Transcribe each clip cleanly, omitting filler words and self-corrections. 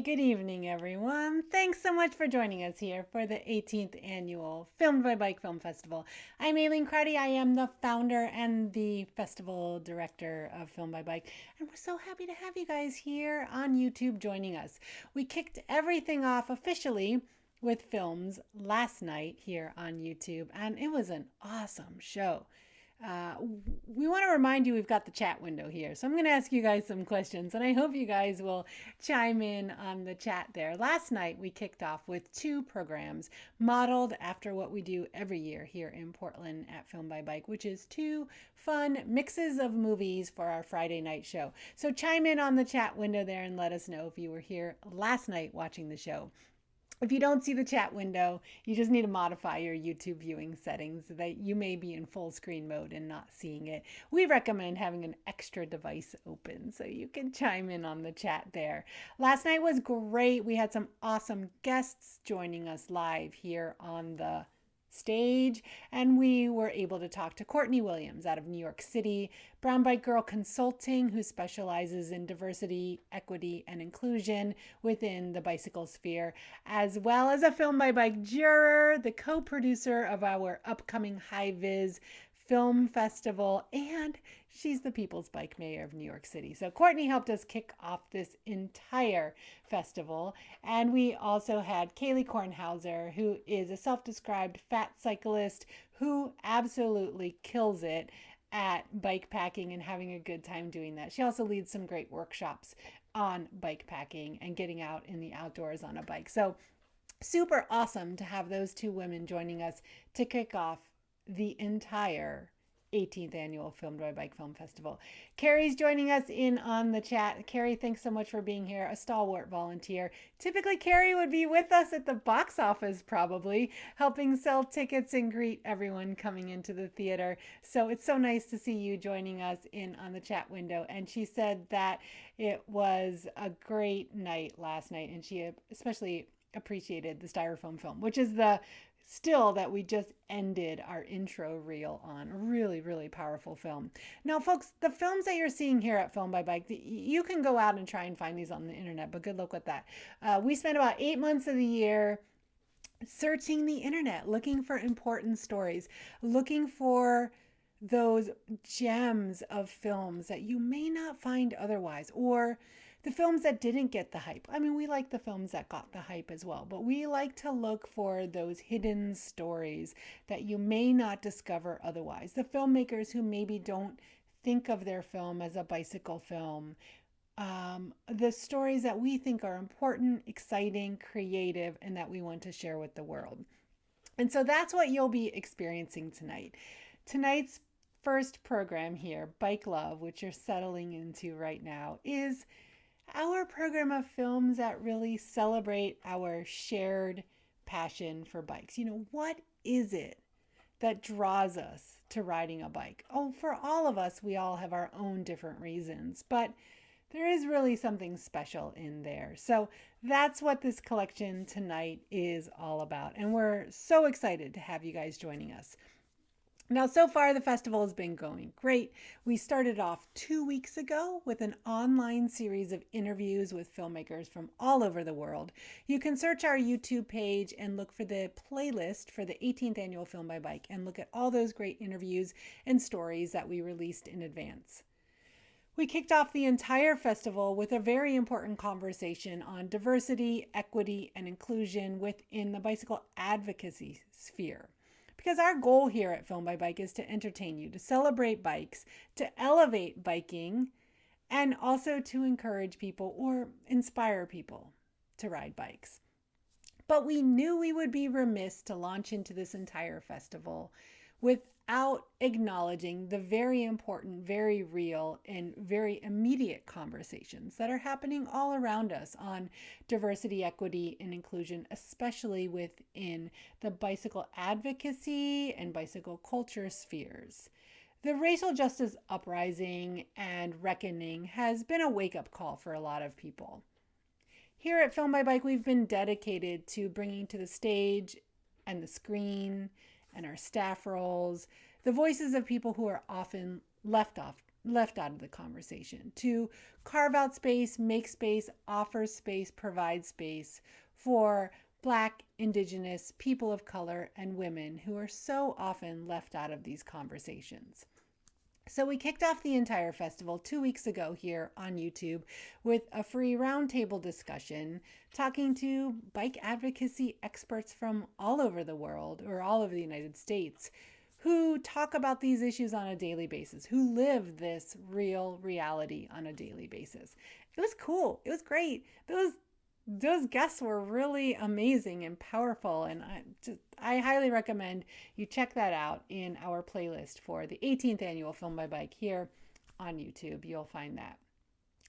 good evening, everyone. Thanks so much for joining us here for the 18th annual Film by Bike Film Festival. I'm Aileen Cruddy. I am the founder and the festival director of Film by Bike, and we're so happy to have you guys here on YouTube joining us. We kicked everything off officially with films last night here on YouTube, and it was an awesome show. We want to remind you we've got the chat window here. So I'm going to ask you guys some questions, and I hope you guys will chime in on the chat there. Last night we kicked off with two programs modeled after what we do every year here in Portland at Film by Bike, which is two fun mixes of movies for our Friday night show. So chime in on the chat window there and let us know if you were here last night watching the show. If you don't see the chat window, you just need to modify your YouTube viewing settings so that you may be in full screen mode and not seeing it. We recommend having an extra device open so you can chime in on the chat there. Last night was great. We had some awesome guests joining us live here on the stage, and we were able to talk to Courtney Williams out of New York City, Brown Bike Girl Consulting, who specializes in diversity, equity, and inclusion within the bicycle sphere, as well as a Film by Bike juror, the co-producer of our upcoming High Viz Film Festival, and she's the People's Bike Mayor of New York City. So Courtney helped us kick off this entire festival. And we also had Kaylee Kornhauser, who is a self-described fat cyclist who absolutely kills it at bike packing and having a good time doing that. She also leads some great workshops on bike packing and getting out in the outdoors on a bike. So super awesome to have those two women joining us to kick off the entire 18th annual Film by Bike Film Festival. Carrie's joining us in on the chat. Carrie, thanks so much for being here, a stalwart volunteer. Typically, Carrie would be with us at the box office, probably, helping sell tickets and greet everyone coming into the theater. So it's so nice to see you joining us in on the chat window. And she said that it was a great night last night, and she especially appreciated the Styrofoam film, which is the still that we just ended our intro reel on. Really, really powerful film. Now, folks, the films that you're seeing here at Film by Bike, you can go out and try and find these on the internet, but good luck with that. We spend about 8 months of the year searching the internet, looking for important stories, looking for those gems of films that you may not find otherwise, or the films that didn't get the hype. I mean, we like the films that got the hype as well, but we like to look for those hidden stories that you may not discover otherwise. The filmmakers who maybe don't think of their film as a bicycle film. The stories that we think are important, exciting, creative, and that we want to share with the world. And so that's what you'll be experiencing tonight. Tonight's first program here, Bike Love, which you're settling into right now, is our program of films that really celebrate our shared passion for bikes. You know, what is it that draws us to riding a bike? Oh, for all of us, we all have our own different reasons, but there is really something special in there. So that's what this collection tonight is all about. And we're so excited to have you guys joining us. Now, so far, the festival has been going great. We started off 2 weeks ago with an online series of interviews with filmmakers from all over the world. You can search our YouTube page and look for the playlist for the 18th annual Film by Bike and look at all those great interviews and stories that we released in advance. We kicked off the entire festival with a very important conversation on diversity, equity, and inclusion within the bicycle advocacy sphere. Because our goal here at Film by Bike is to entertain you, to celebrate bikes, to elevate biking, and also to encourage people or inspire people to ride bikes. But we knew we would be remiss to launch into this entire festival without acknowledging the very important, very real, and very immediate conversations that are happening all around us on diversity, equity, and inclusion, especially within the bicycle advocacy and bicycle culture spheres. The racial justice uprising and reckoning has been a wake-up call for a lot of people. Here at Film by Bike, we've been dedicated to bringing to the stage and the screen and our staff roles the voices of people who are often left left out of the conversation, to carve out space, make space, offer space, provide space for Black, Indigenous, people of color, and women who are so often left out of these conversations. So we kicked off the entire festival 2 weeks ago here on YouTube with a free roundtable discussion talking to bike advocacy experts from all over the world, or all over the United States, who talk about these issues on a daily basis, who live this real reality on a daily basis. It was cool. It was great. Those guests were really amazing and powerful, and I highly recommend you check that out in our playlist for the 18th annual Film by Bike here on YouTube. You'll find that.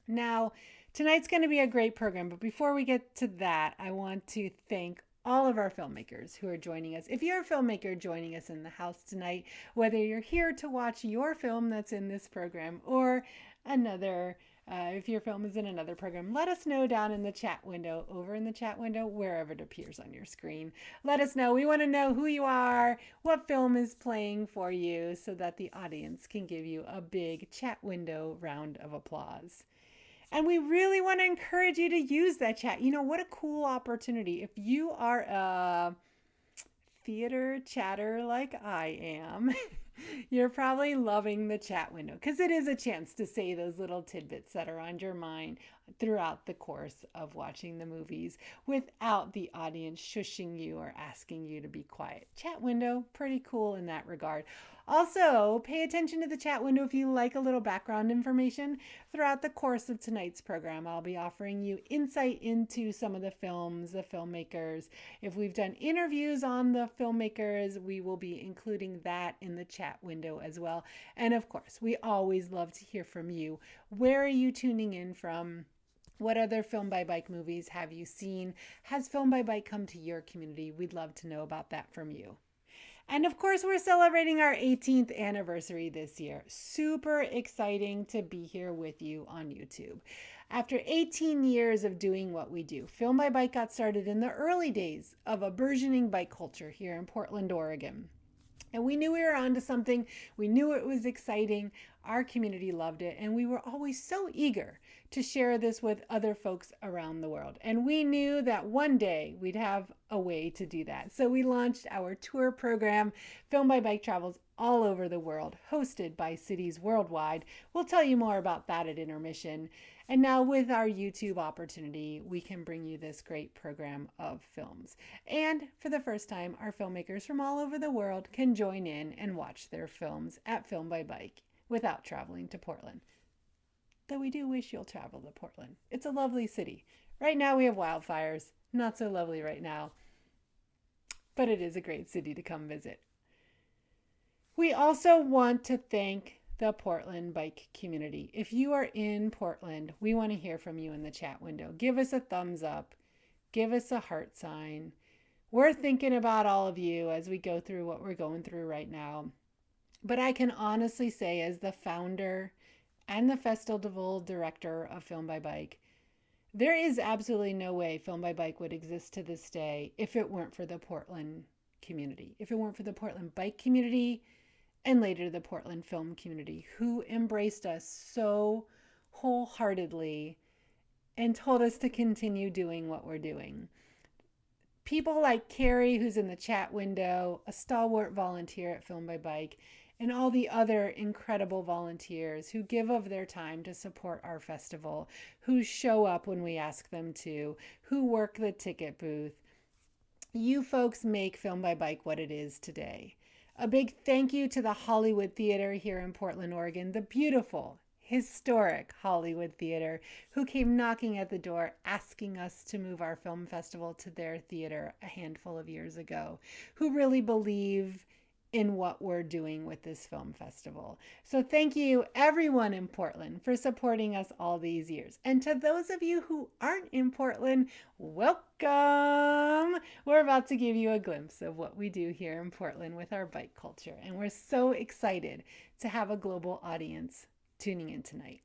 Now, tonight's going to be a great program, but before we get to that, I want to thank all of our filmmakers who are joining us. If you're a filmmaker joining us in the house tonight, whether you're here to watch your film that's in this program or another, if your film is in another program, let us know down in the chat window, over in the chat window, wherever it appears on your screen. Let us know. We want to know who you are, what film is playing for you, so that the audience can give you a big chat window round of applause. And we really want to encourage you to use that chat. You know, what a cool opportunity. If you are a theater chatter like I am, you're probably loving the chat window because it is a chance to say those little tidbits that are on your mind throughout the course of watching the movies without the audience shushing you or asking you to be quiet. Chat window, pretty cool in that regard. Also, pay attention to the chat window if you like a little background information. Throughout the course of tonight's program, I'll be offering you insight into some of the films, the filmmakers. If we've done interviews on the filmmakers, we will be including that in the chat window as well. And of course, we always love to hear from you. Where are you tuning in from? What other Film by Bike movies have you seen? Has Film by Bike come to your community? We'd love to know about that from you. And of course, we're celebrating our 18th anniversary this year. Super exciting to be here with you on YouTube. After 18 years of doing what we do, Film by Bike got started in the early days of a burgeoning bike culture here in Portland, Oregon. And we knew we were onto something. We knew it was exciting. Our community loved it. And we were always so eager to share this with other folks around the world. And we knew that one day we'd have a way to do that. So we launched our tour program, Film by Bike Travels all over the world, hosted by cities worldwide. We'll tell you more about that at intermission. And now with our YouTube opportunity, we can bring you this great program of films. And for the first time, our filmmakers from all over the world can join in and watch their films at Film by Bike without traveling to Portland. Though we do wish you'll travel to Portland. It's a lovely city. Right now we have wildfires. Not so lovely right now. But it is a great city to come visit. We also want to thank the Portland bike community. If you are in Portland, we want to hear from you in the chat window. Give us a thumbs up. Give us a heart sign. We're thinking about all of you as we go through what we're going through right now. But I can honestly say, as the founder and the festival director of Film by Bike, there is absolutely no way Film by Bike would exist to this day if it weren't for the Portland community, if it weren't for the Portland bike community, and later the Portland film community, who embraced us so wholeheartedly and told us to continue doing what we're doing. People like Carrie, who's in the chat window, a stalwart volunteer at Film by Bike, and all the other incredible volunteers who give of their time to support our festival, who show up when we ask them to, who work the ticket booth. You folks make Film by Bike what it is today. A big thank you to the Hollywood Theater here in Portland, Oregon, the beautiful, historic Hollywood Theater, who came knocking at the door asking us to move our film festival to their theater a handful of years ago, who really believe in what we're doing with this film festival. So thank you everyone in Portland for supporting us all these years. And to those of you who aren't in Portland, welcome. We're about to give you a glimpse of what we do here in Portland with our bike culture. And we're so excited to have a global audience tuning in tonight.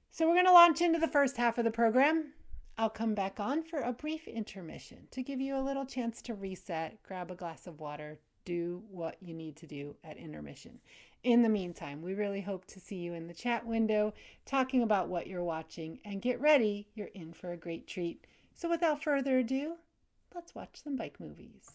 So we're going to launch into the first half of the program. I'll come back on for a brief intermission to give you a little chance to reset, grab a glass of water, do what you need to do at intermission. In the meantime, we really hope to see you in the chat window talking about what you're watching, and get ready, you're in for a great treat. So without further ado, let's watch some bike movies.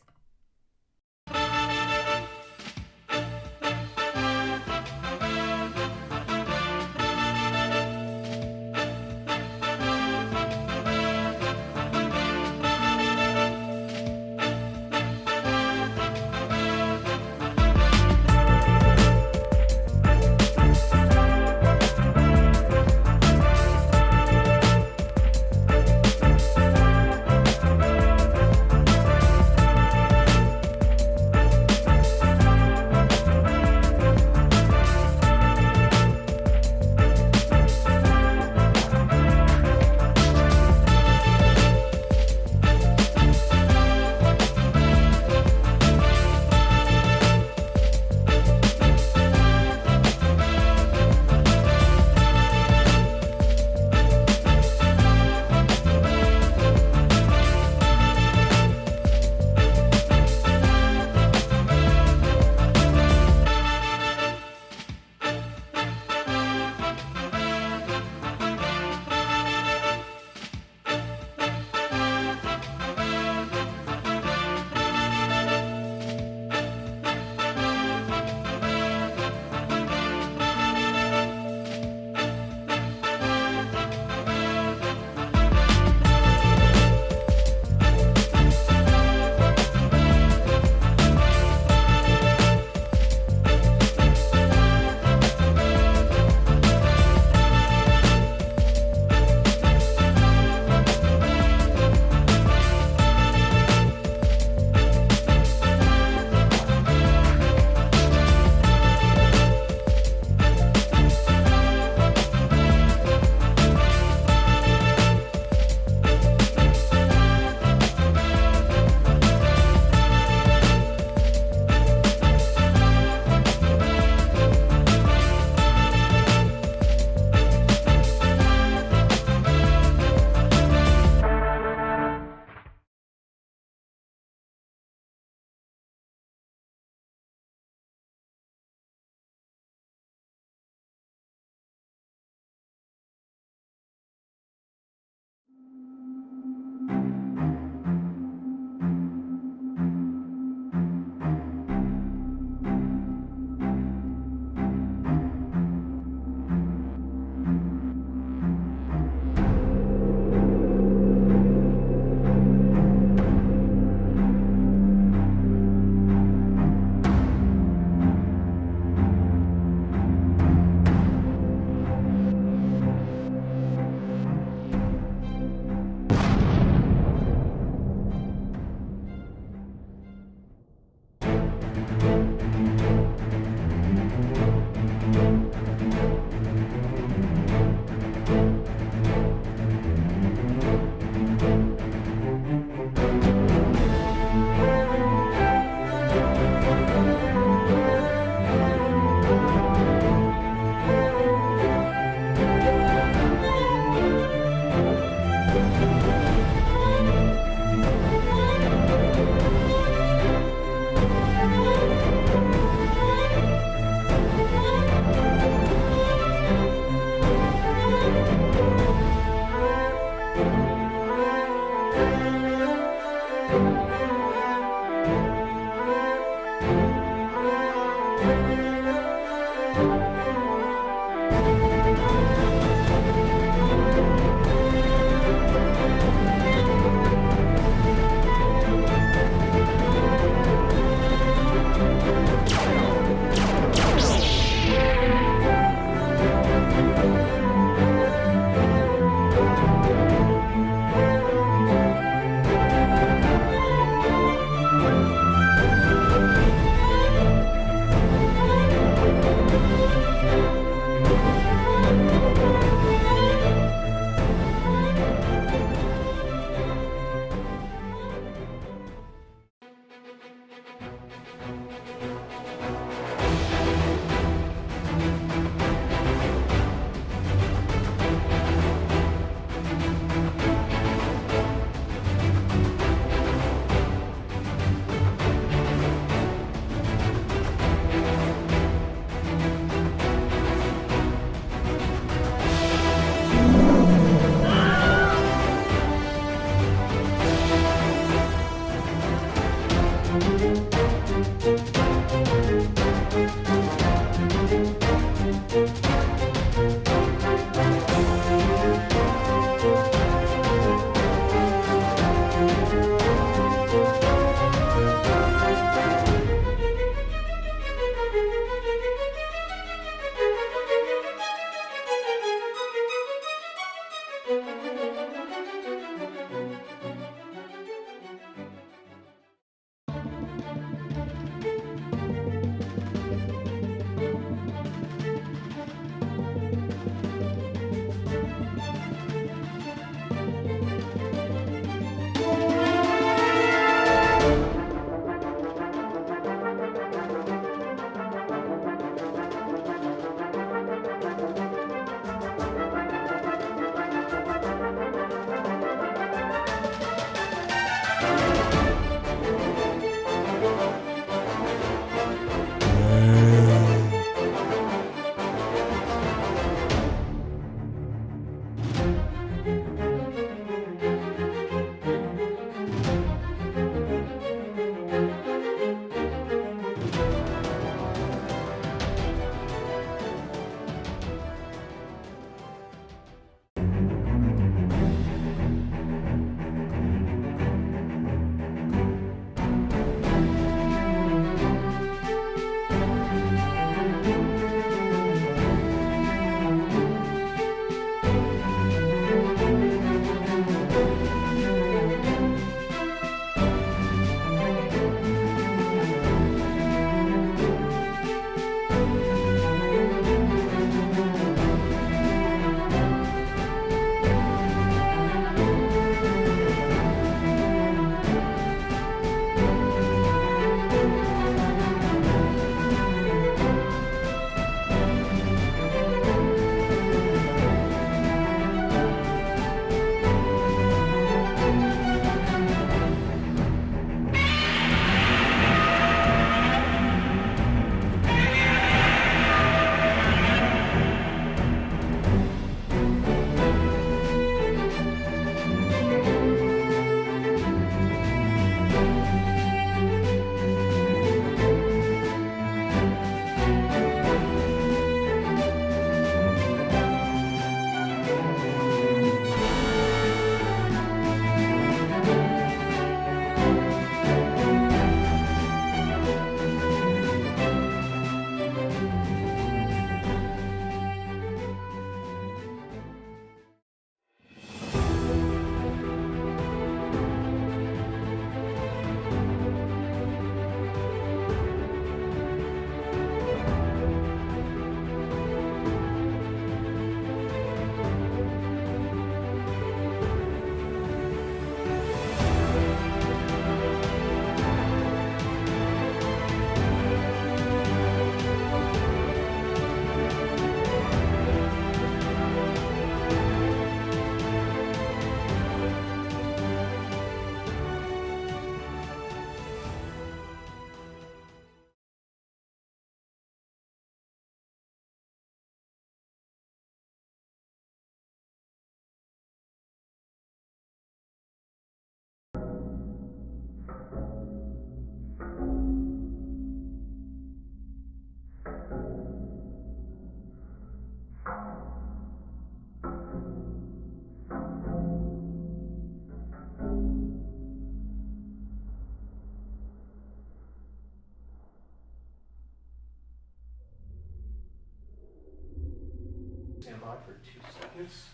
by for 2 seconds.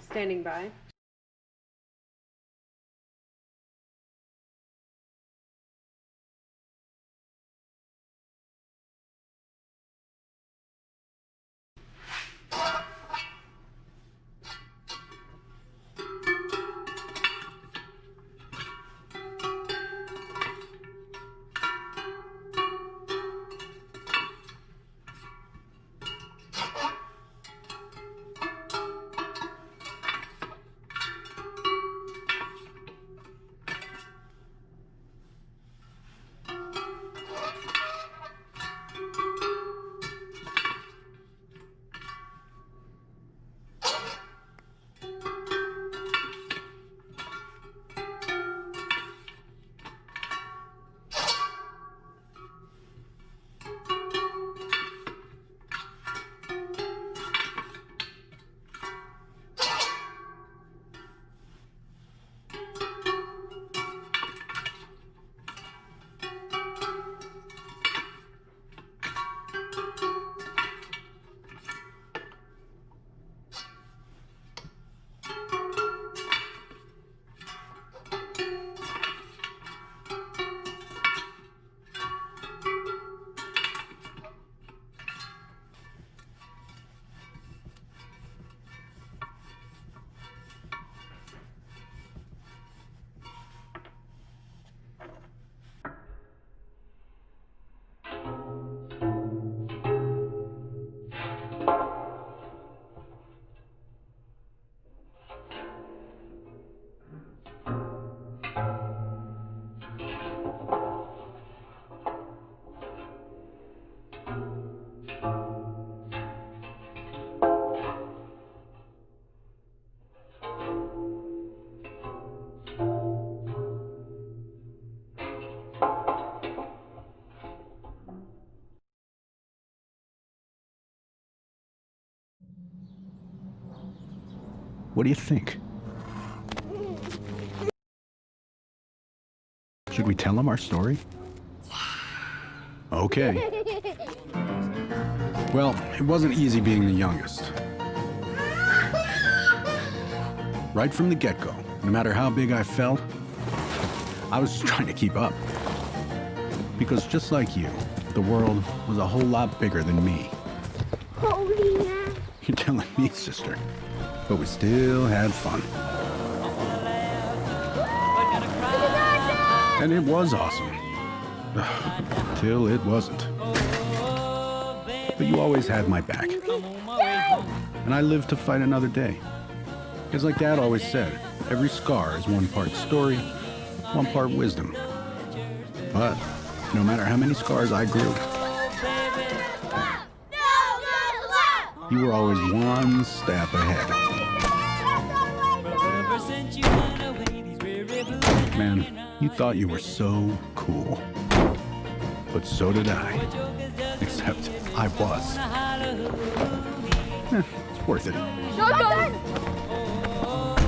Standing by. What do you think? Should we tell him our story? Okay. Well, it wasn't easy being the youngest. Right from the get-go, no matter how big I felt, I was just trying to keep up. Because just like you, the world was a whole lot bigger than me. Oh, yeah. You're telling me, sister. But we still had fun. And it was awesome. Till it wasn't. But you always had my back. And I lived to fight another day. Because like Dad always said, every scar is one part story, one part wisdom. But no matter how many scars I grew, you were always one step ahead. Man, you thought you were so cool. But so did I. Except I was. It's worth it. Shotgun!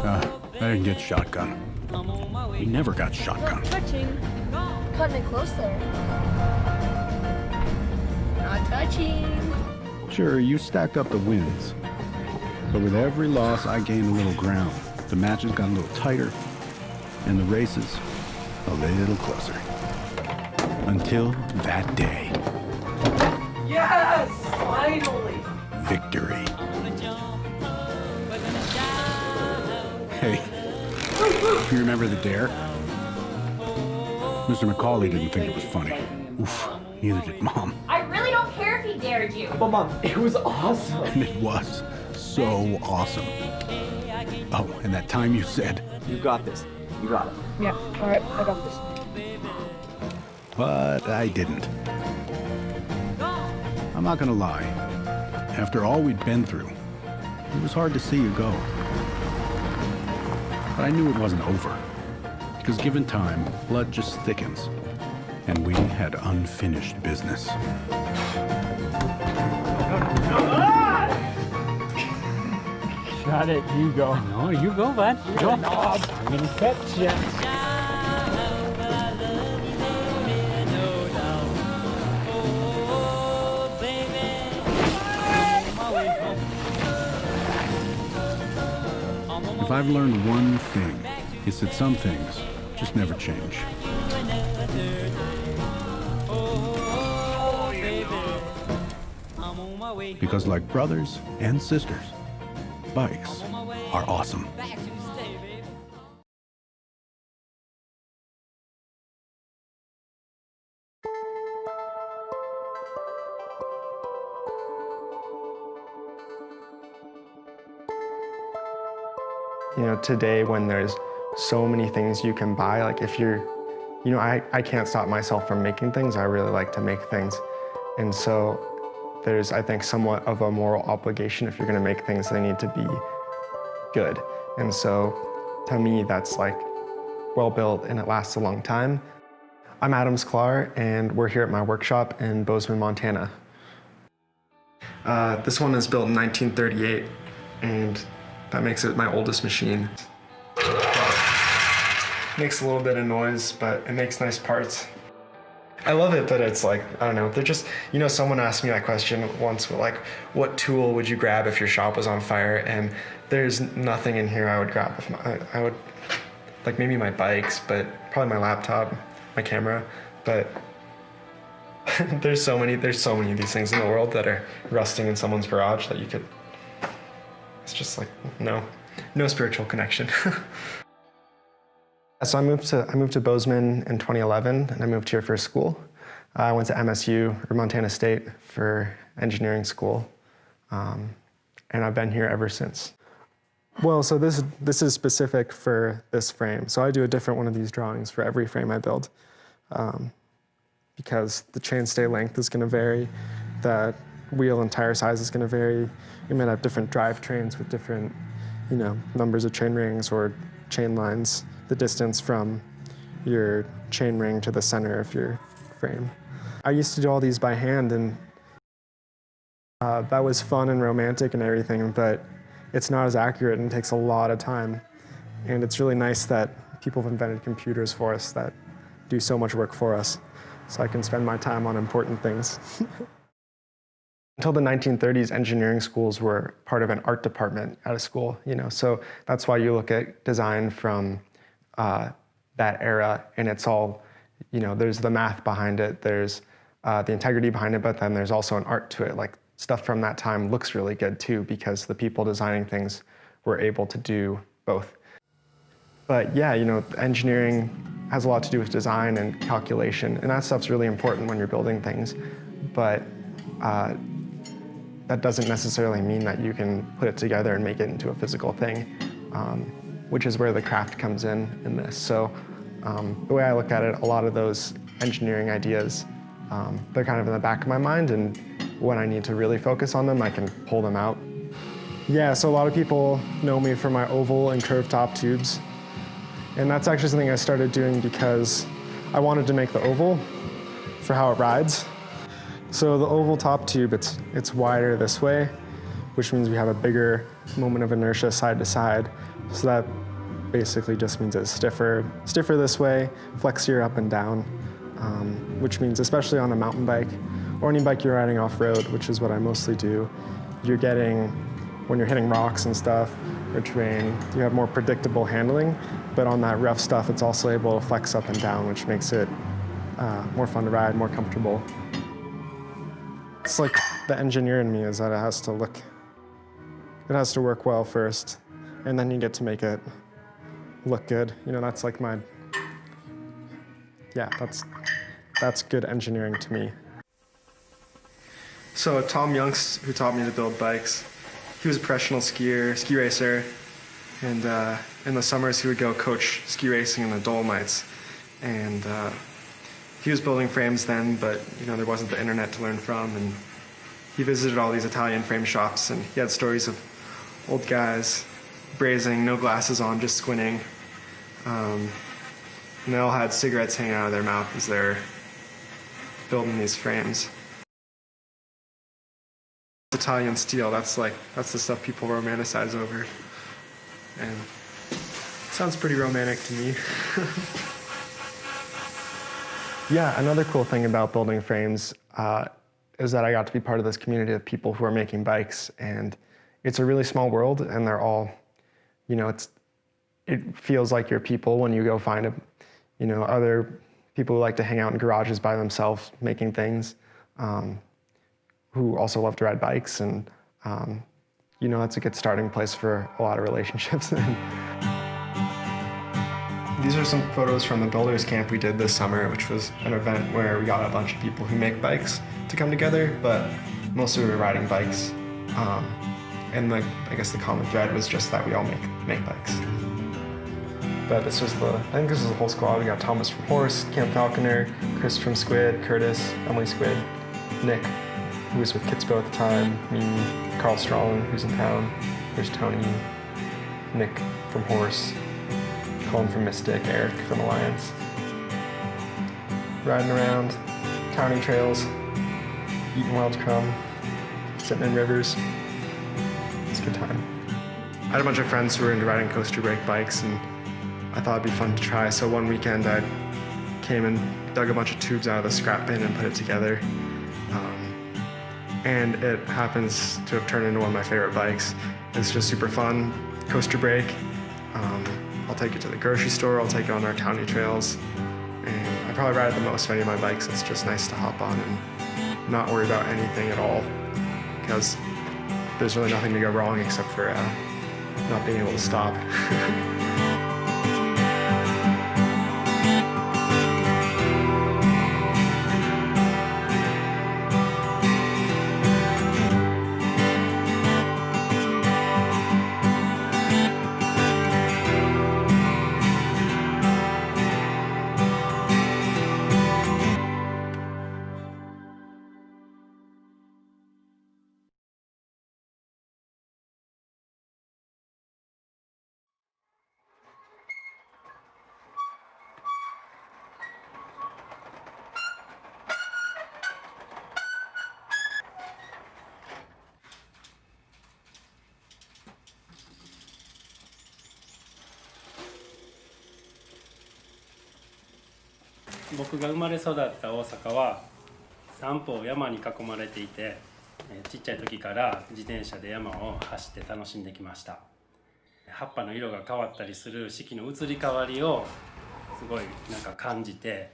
I didn't get shotgun. We never got shotgun. Not touching. Cutting it close there. Not touching. Sure, you stacked up the wins. But with every loss, I gained a little ground. The matches got a little tighter, and the races a little closer. Until that day. Yes! Finally! Victory. Hey, you remember the dare? Mr. McCauley didn't think it was funny. Oof, neither did Mom. I really don't care if he dared you. But Mom, it was awesome. And it was so awesome. Oh, and that time you said, You got this. You got it. Yeah, alright, I got this. but I didn't. I'm not gonna lie. After all we'd been through, it was hard to see you go. But I knew it wasn't over. Because given time, blood just thickens. And we had unfinished business. Got it. You go. No, you go, bud. Go. I'm gonna catch ya. If I've learned one thing, it's that some things just never change. Because like brothers and sisters, bikes are awesome. You know, today when there's so many things you can buy, like if you're, you know, I can't stop myself from making things. I really like to make things. And so there's, I think, somewhat of a moral obligation. If you're gonna make things, they need to be good. And so to me, that's like well built and it lasts a long time. I'm Adam Sklar and we're here at my workshop in Bozeman, Montana. This one is built in 1938 and that makes it my oldest machine. Makes a little bit of noise, but it makes nice parts. I love it, but it's like, I don't know, they're just, you know, someone asked me that question once, like, what tool would you grab if your shop was on fire? And there's nothing in here I would grab. I would, like maybe my bikes, but probably my laptop, my camera, but there's so many of these things in the world that are rusting in someone's garage that you could, it's just like, no spiritual connection. So I moved to Bozeman in 2011, and I moved here for school. I went to MSU, or Montana State, for engineering school, and I've been here ever since. Well, so this is specific for this frame. So I do a different one of these drawings for every frame I build, because the chainstay length is going to vary, the wheel and tire size is going to vary. You might have different drivetrains with different, you know, numbers of chain rings or chain lines, the distance from your chain ring to the center of your frame. I used to do all these by hand, and that was fun and romantic and everything, but it's not as accurate and takes a lot of time. And it's really nice that people have invented computers for us that do so much work for us, so I can spend my time on important things. Until the 1930s, engineering schools were part of an art department at a school, you know, so that's why you look at design from that era, and it's all, you know, there's the math behind it, there's the integrity behind it, but then there's also an art to it. Like, stuff from that time looks really good too, because the people designing things were able to do both. But yeah, you know, engineering has a lot to do with design and calculation, and that stuff's really important when you're building things, but that doesn't necessarily mean that you can put it together and make it into a physical thing, which is where the craft comes in this. So the way I look at it, a lot of those engineering ideas, they're kind of in the back of my mind, and when I need to really focus on them, I can pull them out. Yeah, so a lot of people know me for my oval and curved top tubes, and that's actually something I started doing because I wanted to make the oval for how it rides. So the oval top tube, it's wider this way, which means we have a bigger moment of inertia side to side. So that basically just means it's stiffer this way, flexier up and down, which means especially on a mountain bike or any bike you're riding off-road, which is what I mostly do, you're getting, when you're hitting rocks and stuff or terrain, you have more predictable handling, but on that rough stuff, it's also able to flex up and down, which makes it more fun to ride, more comfortable. It's like the engineer in me is that it has to work well first, and then you get to make it look good. You know, that's like that's good engineering to me. So Tom Younks, who taught me to build bikes, he was a professional ski racer, and in the summers he would go coach ski racing in the Dolomites, and he was building frames then, but you know, there wasn't the internet to learn from, and he visited all these Italian frame shops, and he had stories of old guys brazing, no glasses on, just squinting, and they all had cigarettes hanging out of their mouth as they're building these frames. Italian steel, that's the stuff people romanticize over, and it sounds pretty romantic to me. Yeah, another cool thing about building frames is that I got to be part of this community of people who are making bikes, and it's a really small world, and they're all, you know, it feels like your people when you go find other people who like to hang out in garages by themselves making things, who also love to ride bikes, and that's a good starting place for a lot of relationships. These are some photos from the builders camp we did this summer, which was an event where we got a bunch of people who make bikes to come together, but mostly we were riding bikes. And I guess the common thread was just that we all make bikes. But I think this was the whole squad. We got Thomas from Horse, Cam Falconer, Chris from Squid, Curtis, Emily Squid, Nick, who was with Kitspo at the time, me, Carl Strong, who's in town, there's Tony, Nick from Horse, Colin from Mystic, Eric from Alliance. Riding around, county trails, eating wild crumb, sitting in rivers. It's a good time. I had a bunch of friends who were into riding coaster brake bikes, and I thought it'd be fun to try. So one weekend I came and dug a bunch of tubes out of the scrap bin and put it together. And it happens to have turned into one of my favorite bikes. It's just super fun, coaster brake. I'll take it to the grocery store, I'll take it on our county trails, and I probably ride it the most of any of my bikes. It's just nice to hop on and not worry about anything at all, because there's really nothing to go wrong except for not being able to stop.僕が生まれ育った大阪は三方山に囲まれていて、ちっちゃい時から自転車で山を走って楽しんできました。葉っぱの色が変わったりする四季の移り変わりをすごい感じて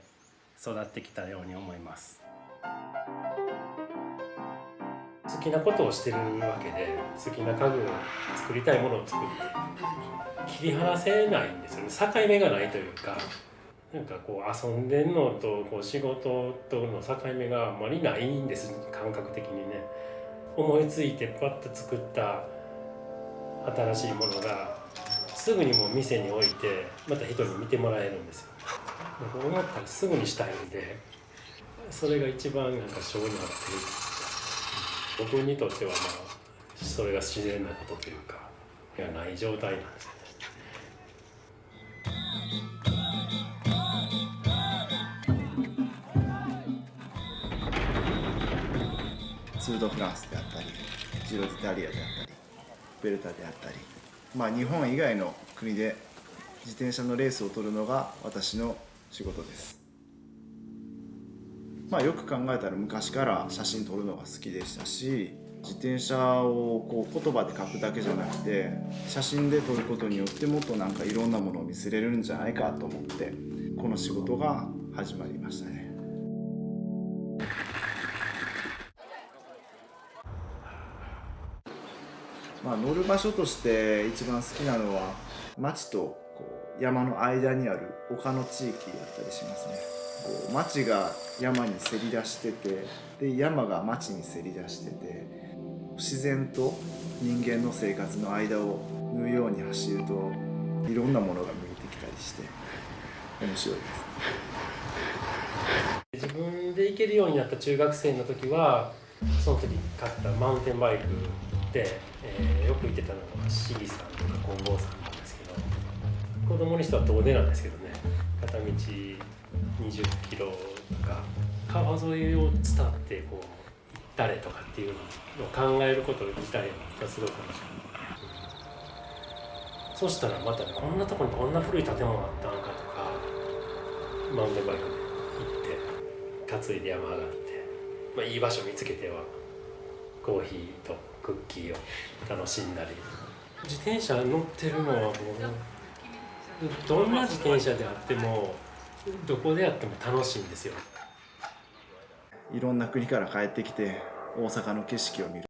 育ってきたように思います。好きなことをしてるわけで、好きな家具を作りたいものを作って切り離せないんですよね。境目がないというか、遊んでんのと仕事との境目があまりないんです、感覚的にね。思いついてパッと作った新しいものがすぐにもう店に置いてまた人に見てもらえるんですよ。思ったらすぐにしたいんで、それが一番性に合ってる。僕にとってはそれが自然なことというかがない状態なんですよね。ツードフランスであったり、ジロディタリアであったり、ベルタであったり、日本以外の国で自転車のレースを取るのが私の仕事です。よく考えたら昔から写真撮るのが好きでしたし、自転車を言葉で書くだけじゃなくて写真で撮ることによってもっといろんなものを見せれるんじゃないかと思ってこの仕事が始まりましたね。乗る場所として一番好きなのは町と山の間にある丘の地域だったりしますね。町が山にせり出してて、で山が町にせり出してて、自然と人間の生活の間を縫うように走るといろんなものが見えてきたりして面白いです。自分で行けるようになった中学生の時はその時に買ったマウンテンバイクで、よく行ってたのが市議さんとか金剛さんなんですけど、子供にしては遠出なんですけどね、片道20キロとか川沿いを伝って行ったれとかっていうのを考えること自体がすごい楽しかった。そしたらまたこんなとこにこんな古い建物あったのかとか、マウンテンバイクで行って担いで山上がって、いい場所見つけてはコーヒーとクッキーを楽しんだり。自転車乗ってるのはもうどんな自転車であってもどこであっても楽しいんですよ。いろんな国から帰ってきて大阪の景色を見る。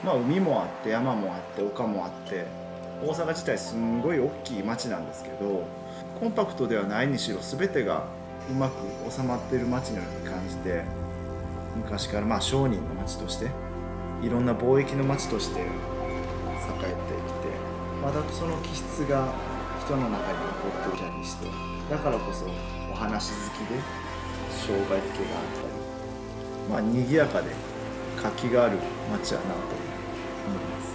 まあ海もあって山もあって丘もあって大阪自体すんごい大きい街なんですけど、コンパクトではないにしろ全てがうまく収まっている街のように感じて、昔からまあ商人の街としていろんな貿易の街として栄えてきて、まだその気質が人の中に残っていたりして、だからこそお話好きで商売っ気があったり、まあ賑やかで活気がある街やなと思います。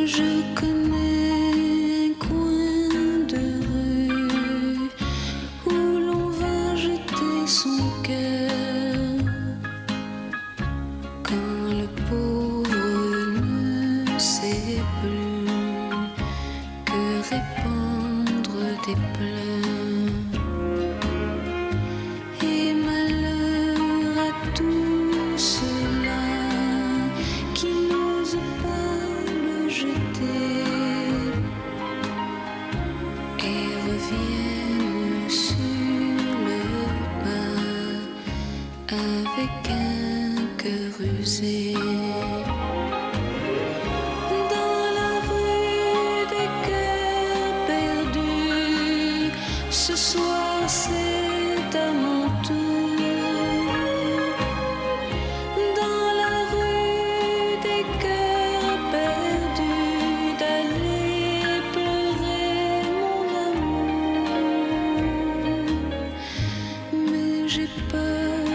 Je connais un coin de rue où l'on va jeter son cœur quand le pauvre ne sait plus que répandre des pleurs. Et malheur à tous ceux-là qui n'osent pas le jeter et reviennent sur le pas avec un cœur usé. Dans la rue des cœurs perdus, ce soir c'est à mon tour. Dans la rue des cœurs perdus, d'aller pleurer mon amour. Mais j'ai peur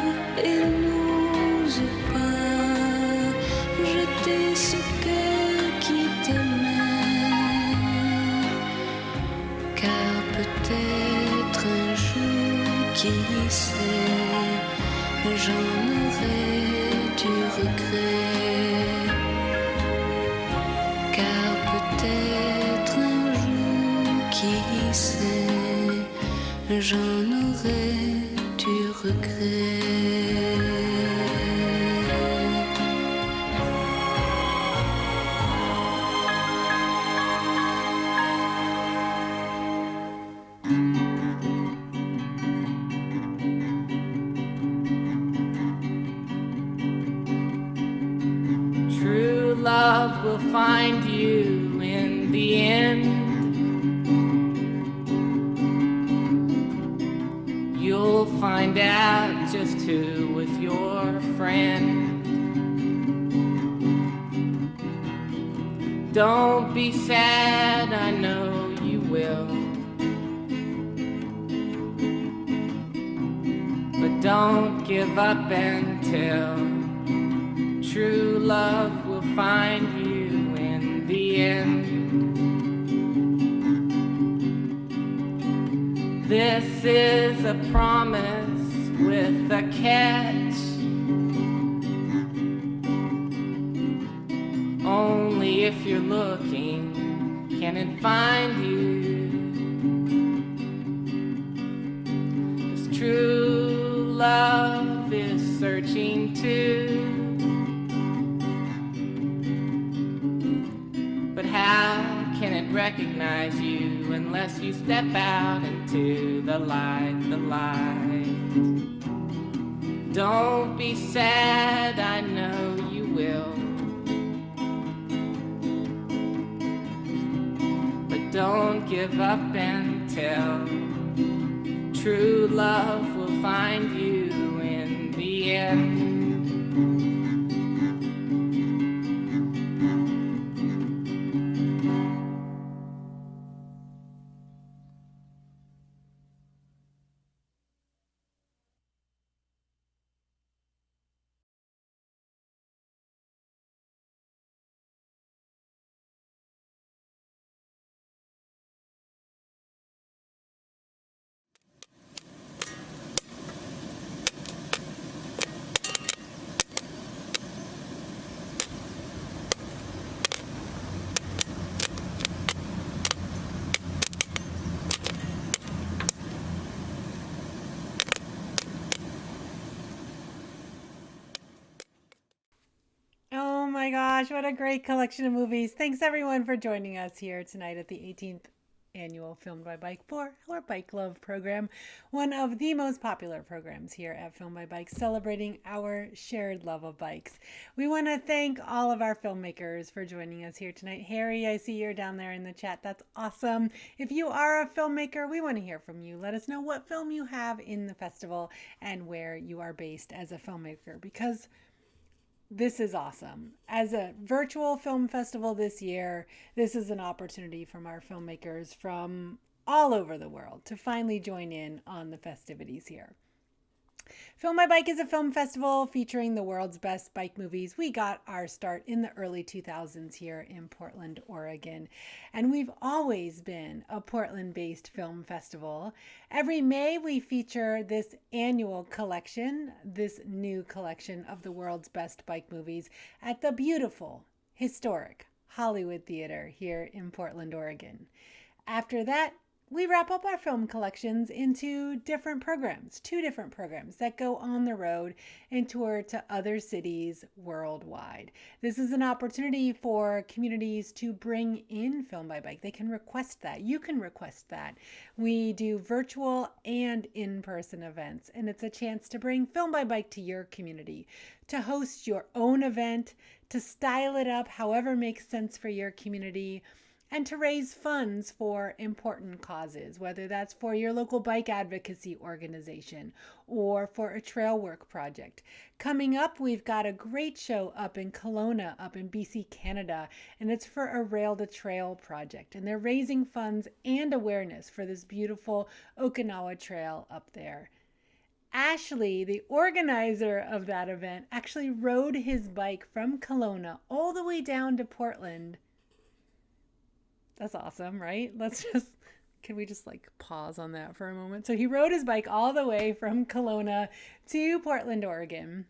et n'ose pas jeter ce cœur qui t'aimait, car peut-être un jour, qui sait, j'en aurai du regret. Car peut-être un jour, qui sait, j'en aurai du regret. True love will find you in the end. You'll find out just who was your friend. Don't be sad, I know you will. But don't give up until true love will find you in the end. This is a promise with a catch. Only if you're looking can it find you. 'Cause true love is searching too. But how can it recognize you unless you step out into the light, the light? Don't be sad, I know you will. But don't give up until true love will find you in the end. my gosh, what a great collection of movies. Thanks everyone for joining us here tonight at the 18th annual Filmed by Bike for our Bike Love program, one of the most popular programs here at Filmed by Bike, celebrating our shared love of bikes. We want to thank all of our filmmakers for joining us here tonight. Harry, I see you're down there in the chat. That's awesome. If you are a filmmaker, we want to hear from you. Let us know what film you have in the festival and where you are based as a filmmaker, because this is awesome. As a virtual film festival this year, this is an opportunity from our filmmakers from all over the world to finally join in on the festivities here. Film by Bike is a film festival featuring the world's best bike movies. We got our start in the early 2000s here in Portland, Oregon, and we've always been a Portland-based film festival. Every May, we feature this annual collection, this new collection of the world's best bike movies at the beautiful, historic Hollywood Theater here in Portland, Oregon. After that, we wrap up our film collections into different programs, 2 different programs that go on the road and tour to other cities worldwide. This is an opportunity for communities to bring in Film by Bike. They can request that. You can request that. We do virtual and in-person events, and it's a chance to bring Film by Bike to your community, to host your own event, to style it up however makes sense for your community, and to raise funds for important causes, whether that's for your local bike advocacy organization or for a trail work project. Coming up, we've got a great show up in Kelowna, up in BC, Canada, and it's for a Rail to Trail project. And they're raising funds and awareness for this beautiful Okinawa Trail up there. Ashley, the organizer of that event, actually rode his bike from Kelowna all the way down to Portland. That's awesome, right? Can we just like pause on that for a moment? So he rode his bike all the way from Kelowna to Portland, Oregon,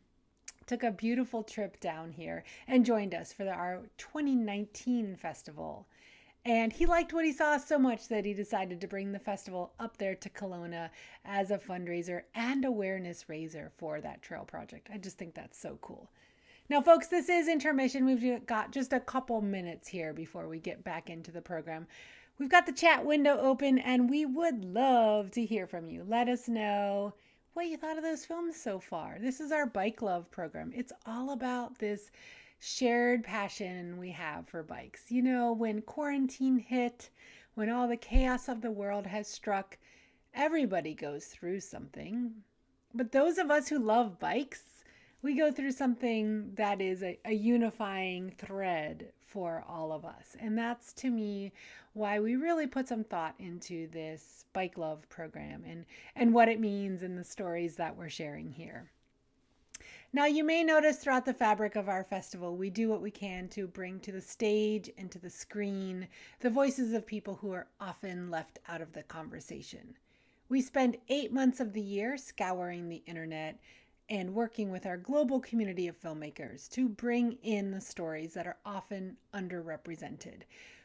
took a beautiful trip down here and joined us for our 2019 festival. And he liked what he saw so much that he decided to bring the festival up there to Kelowna as a fundraiser and awareness raiser for that trail project. I just think that's so cool. Now, folks, this is intermission. We've got just a couple minutes here before we get back into the program. We've got the chat window open, and we would love to hear from you. Let us know what you thought of those films so far. This is our Bike Love program. It's all about this shared passion we have for bikes. You know, when quarantine hit, when all the chaos of the world has struck, everybody goes through something. But those of us who love bikes, we go through something that is a unifying thread for all of us. And that's, to me, why we really put some thought into this Bike Love program and what it means and the stories that we're sharing here. Now, you may notice throughout the fabric of our festival, we do what we can to bring to the stage and to the screen the voices of people who are often left out of the conversation. We spend 8 months of the year scouring the internet and working with our global community of filmmakers to bring in the stories that are often underrepresented.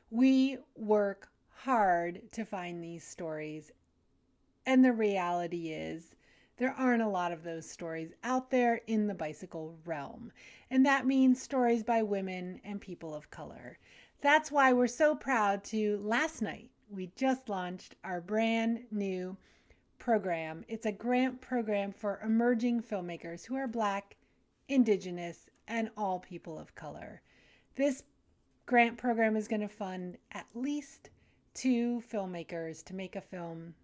We work hard to find these stories, and the reality is there aren't a lot of those stories out there in the bicycle realm, and that means stories by women and people of color. That's why we're so proud to, last night, we just launched our brand new program. It's a grant program for emerging filmmakers who are Black, Indigenous, and all people of color. This grant program is going to fund at least 2 filmmakers to make a film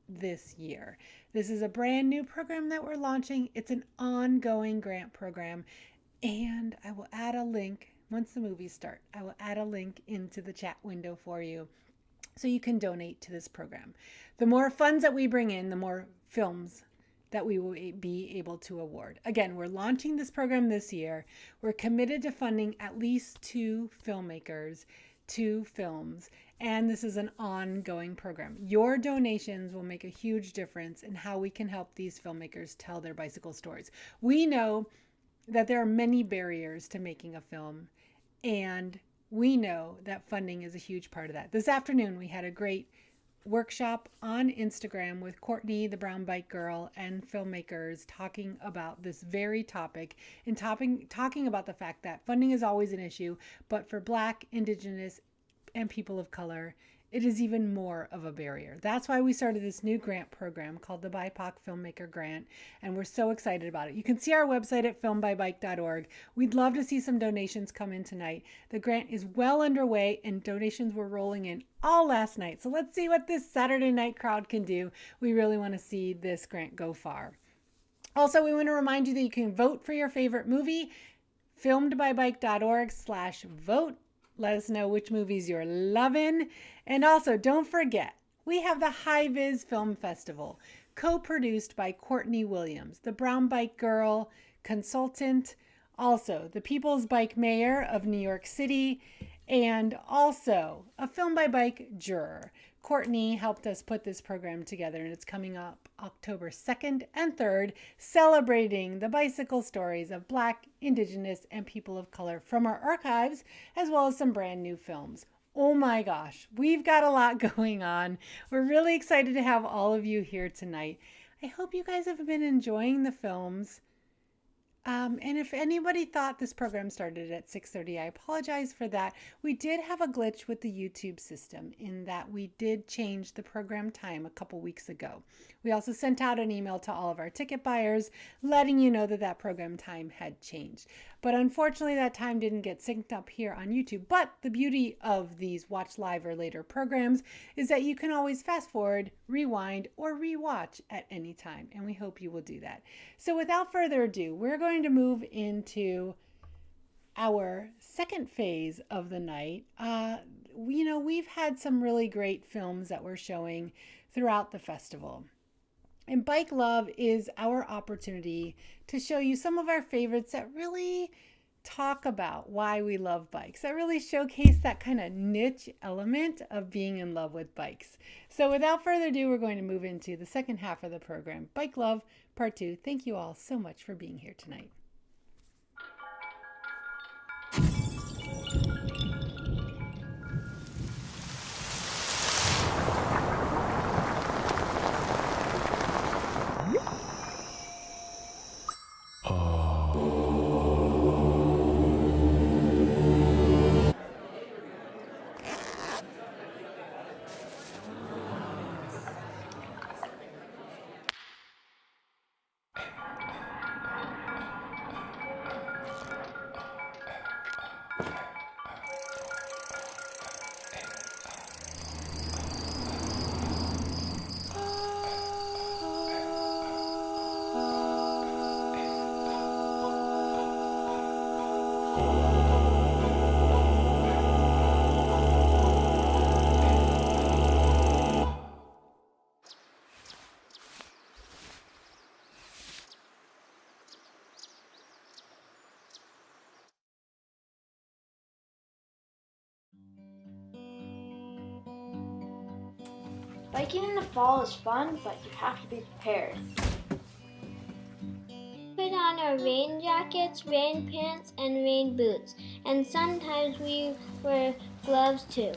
this year. This is a brand new program that we're launching. It's an ongoing grant program, and I will add a link once the movies start. I will add a link into the chat window for you so you can donate to this program. The more funds that we bring in, the more films that we will be able to award. Again, we're launching this program this year. We're committed to funding at least 2 filmmakers, 2 films, and this is an ongoing program. Your donations will make a huge difference in how we can help these filmmakers tell their bicycle stories. We know that there are many barriers to making a film, and we know that funding is a huge part of that. This afternoon, we had a great workshop on Instagram with Courtney, the Brown Bike Girl, and filmmakers talking about this very topic and talking about the fact that funding is always an issue, but for Black, Indigenous, and people of color, it is even more of a barrier. That's why we started this new grant program called the BIPOC Filmmaker Grant, and we're so excited about it. You can see our website at filmbybike.org. We'd love to see some donations come in tonight. The grant is well underway, and donations were rolling in all last night. So let's see what this Saturday night crowd can do. We really want to see this grant go far. Also, we want to remind you that you can vote for your favorite movie, filmedbybike.org/vote. Let us know which movies you're loving. And also, don't forget, we have the High Viz Film Festival, co-produced by Courtney Williams, the Brown Bike Girl consultant, also the People's Bike Mayor of New York City, and also a Film by Bike juror. Courtney helped us put this program together, and it's coming up October 2nd and 3rd, celebrating the bicycle stories of Black, Indigenous, and people of color from our archives, as well as some brand new films. Oh my gosh, we've got a lot going on. We're really excited to have all of you here tonight. I hope you guys have been enjoying the films. And if anybody thought this program started at 6:30, I apologize for that. We did have a glitch with the YouTube system in that we did change the program time a couple weeks ago. We also sent out an email to all of our ticket buyers letting you know that that program time had changed. But unfortunately, that time didn't get synced up here on YouTube. But the beauty of these watch live or later programs is that you can always fast forward, rewind, or rewatch at any time. And we hope you will do that. So without further ado, we're going to move into our second phase of the night. We've had some really great films that we're showing throughout the festival. And Bike Love is our opportunity to show you some of our favorites that really talk about why we love bikes, that really showcase that kind of niche element of being in love with bikes. So without further ado, we're going to move into the second half of the program, Bike Love Part 2. Thank you all so much for being here tonight. Biking in the fall is fun, but you have to be prepared. Put on our rain jackets, rain pants, and rain boots, and sometimes we wear gloves too.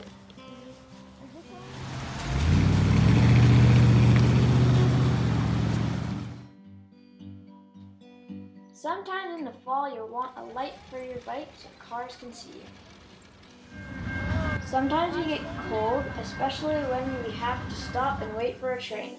Sometimes in the fall you'll want a light for your bike so cars can see you. Sometimes you get cold, especially when we have to stop and wait for a train.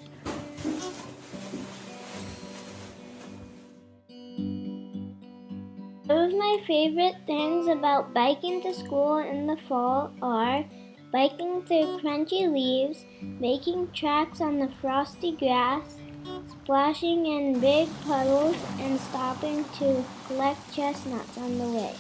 Some of my favorite things about biking to school in the fall are biking through crunchy leaves, making tracks on the frosty grass, splashing in big puddles, and stopping to collect chestnuts on the way.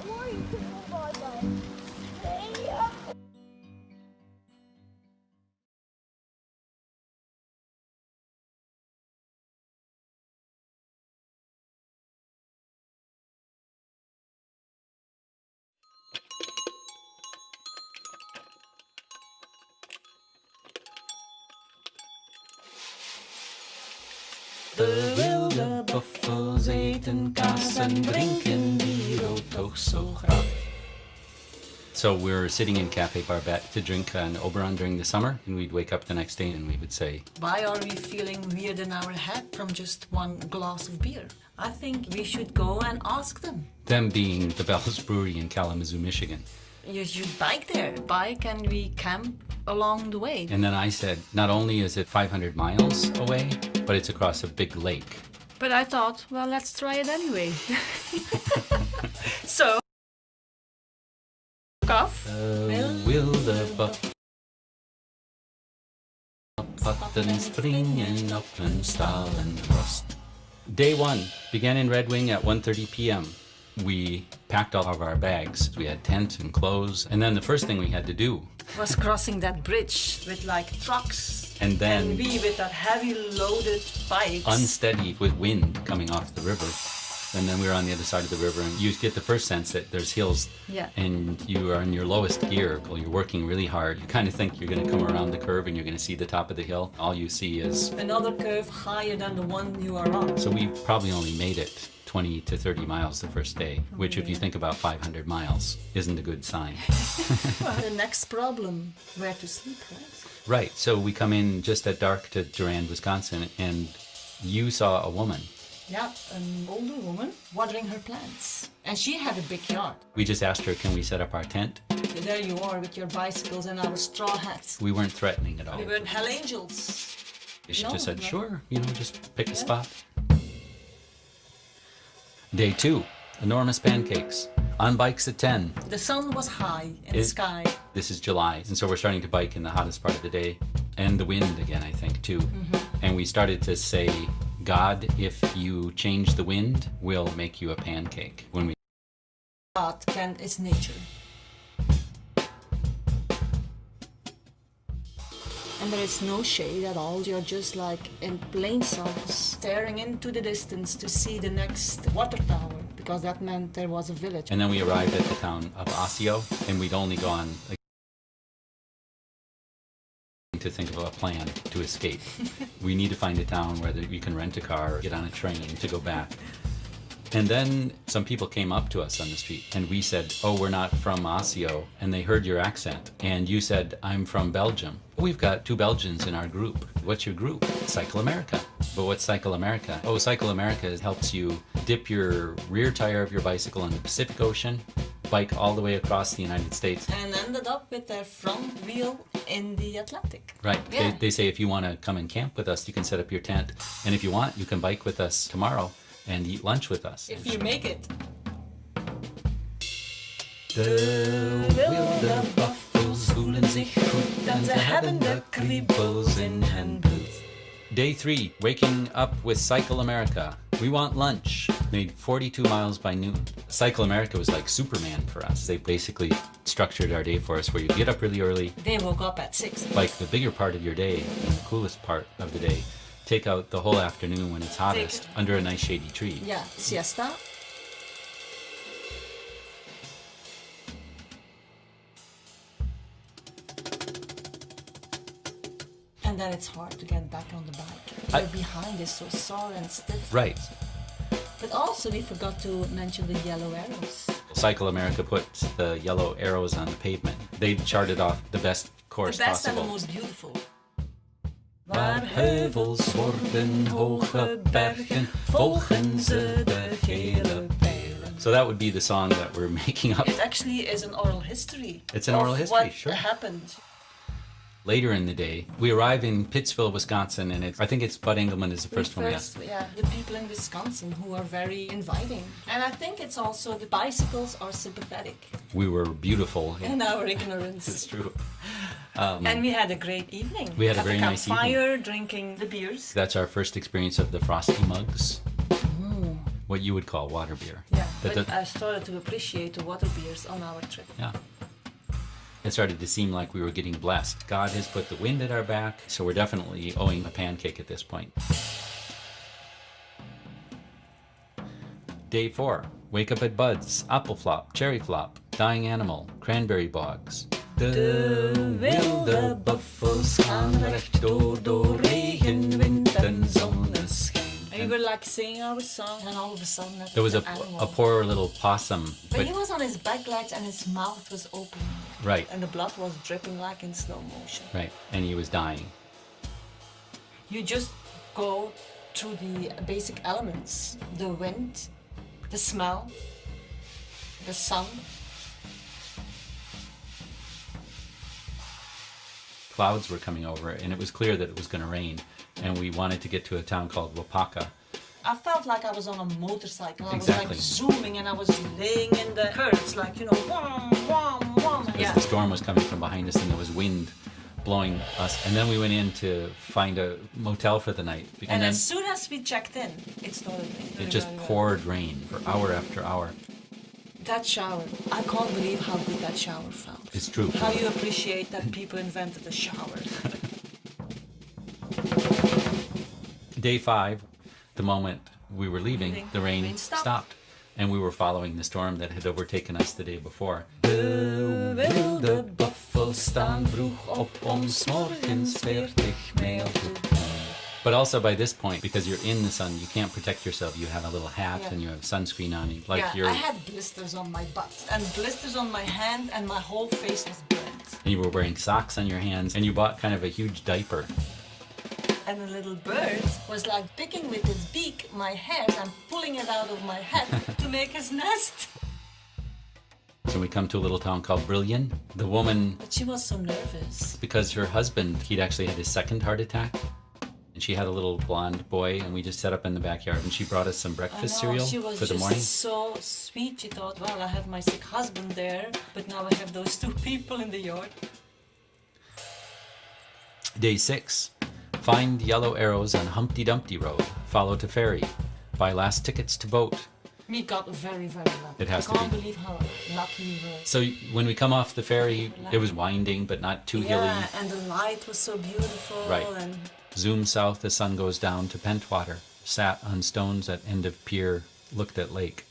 Or you can move on by. De wilde buffels eten kaas en drinken bier ook toch zo graag. So we were sitting in Cafe Barbette to drink an Oberon during the summer, and we'd wake up the next day and we would say, why are we feeling weird in our head from just one glass of beer? I think we should go and ask them. them being the Bell's Brewery in Kalamazoo, Michigan. You should bike there. Bike and we camp along the way. And then I said, not only is it 500 miles away, but it's across a big lake. But I thought, well, let's try it anyway. So, cough. Wilde patten springen op een stalen rost. Day one began in Red Wing at 1:30 p.m. We packed all of our bags. We had tent and clothes. And then the first thing we had to do Was crossing that bridge with like trucks. And then And we with that heavy loaded bikes. unsteady with wind coming off the river. And then we were on the other side of the river, and you get the first sense that there's hills, Yeah. and you are in your lowest gear. Well, you're working really hard. You kind of think you're going to come around the curve and you're going to see the top of the hill. All you see is... Another curve higher than the one you are on. So we probably only made it 20 to 30 miles the first day, which if you think about 500 miles, isn't a good sign. Well, the next problem, where to sleep, right? Right, so we come in just at dark to Durand, Wisconsin, and you saw a woman. Yeah, an older woman watering her plants. And she had a big yard. We just asked her, can we set up our tent? There you are with your bicycles and our straw hats. We weren't threatening at all. We weren't hell angels. She No, just said, no. sure, just pick a spot. Day two, enormous pancakes. On bikes at 10. The sun was high in the sky. This is July, and so we're starting to bike in the hottest part of the day. And the wind again, I think, too. And we started to say, God, if you change the wind, we'll make you a pancake. When we God is nature. And there is no shade at all. You're just like in plain sun, staring into the distance to see the next water tower, because that meant there was a village. And then we arrived at the town of Osseo, and we'd only gone to think of a plan to escape. We need to find a town where you can rent a car or get on a train to go back. And then some people came up to us on the street, and we said, oh, we're not from Osseo. And they heard your accent, and you said, I'm from Belgium. We've got 2 Belgians in our group. What's your group? Cycle America. But what's Cycle America? Oh, Cycle America helps you dip your rear tire of your bicycle in the Pacific Ocean, bike all the way across the United States. And ended up with their front wheel in the Atlantic. Right. Yeah. They say if you want to come and camp with us, you can set up your tent. And if you want, you can bike with us tomorrow and eat lunch with us. If you make it. De wilde buffels voelen zich goed en ze hebben de kriebels in hun bloed. Day 3, waking up with Cycle America. We want lunch. Made 42 miles by noon. Cycle America was like Superman for us. They basically structured our day for us where you get up really early. They woke up at 6. Like the bigger part of your day, and the coolest part of the day. Take out the whole afternoon when it's hottest under a nice shady tree. Yeah, siesta. And then it's hard to get back on the bike. Your behind is so sore and stiff. Right. But also we forgot to mention the yellow arrows. Cycle America put the yellow arrows on the pavement. They charted off the best course The best possible. and the most beautiful. Waar heuvels worden hoge bergen, volgen ze de gele pijlen. So that would be the song that we're making up. It actually is an oral history. It's an oral of history, what sure. happened. Later in the day, we arrive in Pittsville, Wisconsin, and I think it's Bud Engelman is the first one we asked. Yeah, the people in Wisconsin who are very inviting. And I think it's also the bicycles are sympathetic. We were beautiful. In our ignorance. It's true. And we had a great evening. We had a at very the nice evening. campfire, drinking the beers. That's our first experience of the frosty mugs. What you would call water beer. Yeah, That but does- I started to appreciate the water beers on our trip. Yeah. It started to seem like we were getting blessed. God has put the wind at our back, so we're definitely owing a pancake at this point. Day 4. Wake up at Bud's, Apple Flop, Cherry Flop, Dying Animal, Cranberry Bogs. De wilde buffels gaan recht door regen, wind en zonneschijn. And we were like singing our song, and all of a sudden There was a animal. poor little possum. But he was on his back legs and his mouth was open. Right. And the blood was dripping like in slow motion. Right, and he was dying. You just go through the basic elements. The wind, the smell, the sun. Clouds were coming over, and it was clear that it was going to rain. And we wanted to get to a town called Wapaka. I felt like I was on a motorcycle. I Exactly. was like zooming and I was laying in the curves like, you know, wham, wham, wham. Because the storm was coming from behind us, and there was wind blowing us. And then we went in to find a motel for the night. And then as soon as we checked in, it started raining. it just poured rain for hour after hour. That shower, I can't believe how good that shower felt. It's true. How you appreciate that people invented a shower. Day 5, the moment we were leaving, the rain stopped. And we were following the storm that had overtaken us the day before. De wilde buffel staan vroeg op om 's morgens 40 mijl te gaan. But also by this point, because you're in the sun, you can't protect yourself. You have a little hat and you have sunscreen on you. Like I had blisters on my butt and blisters on my hand and my whole face was burnt. And you were wearing socks on your hands, and you bought kind of a huge diaper. And a little bird was like picking with his beak my hair and pulling it out of my head to make his nest. So we come to a little town called Brillion. The woman, But she was so nervous. because her husband, he'd actually had his second heart attack. And she had a little blonde boy, and we just set up in the backyard, and she brought us some breakfast cereal She was for the just morning. so sweet. She thought, well, I have my sick husband there, but now I have those 2 people in the yard. Day 6. Find yellow arrows on Humpty Dumpty Road. Follow to ferry. Buy last tickets to boat. We got very, very lucky. It has I to can't be. believe how lucky we were. So when we come off the ferry, it was winding, but not too hilly. Yeah, and the light was so beautiful. Right. And Zoom south, the sun goes down to Pentwater. Sat on stones at end of pier, looked at lake.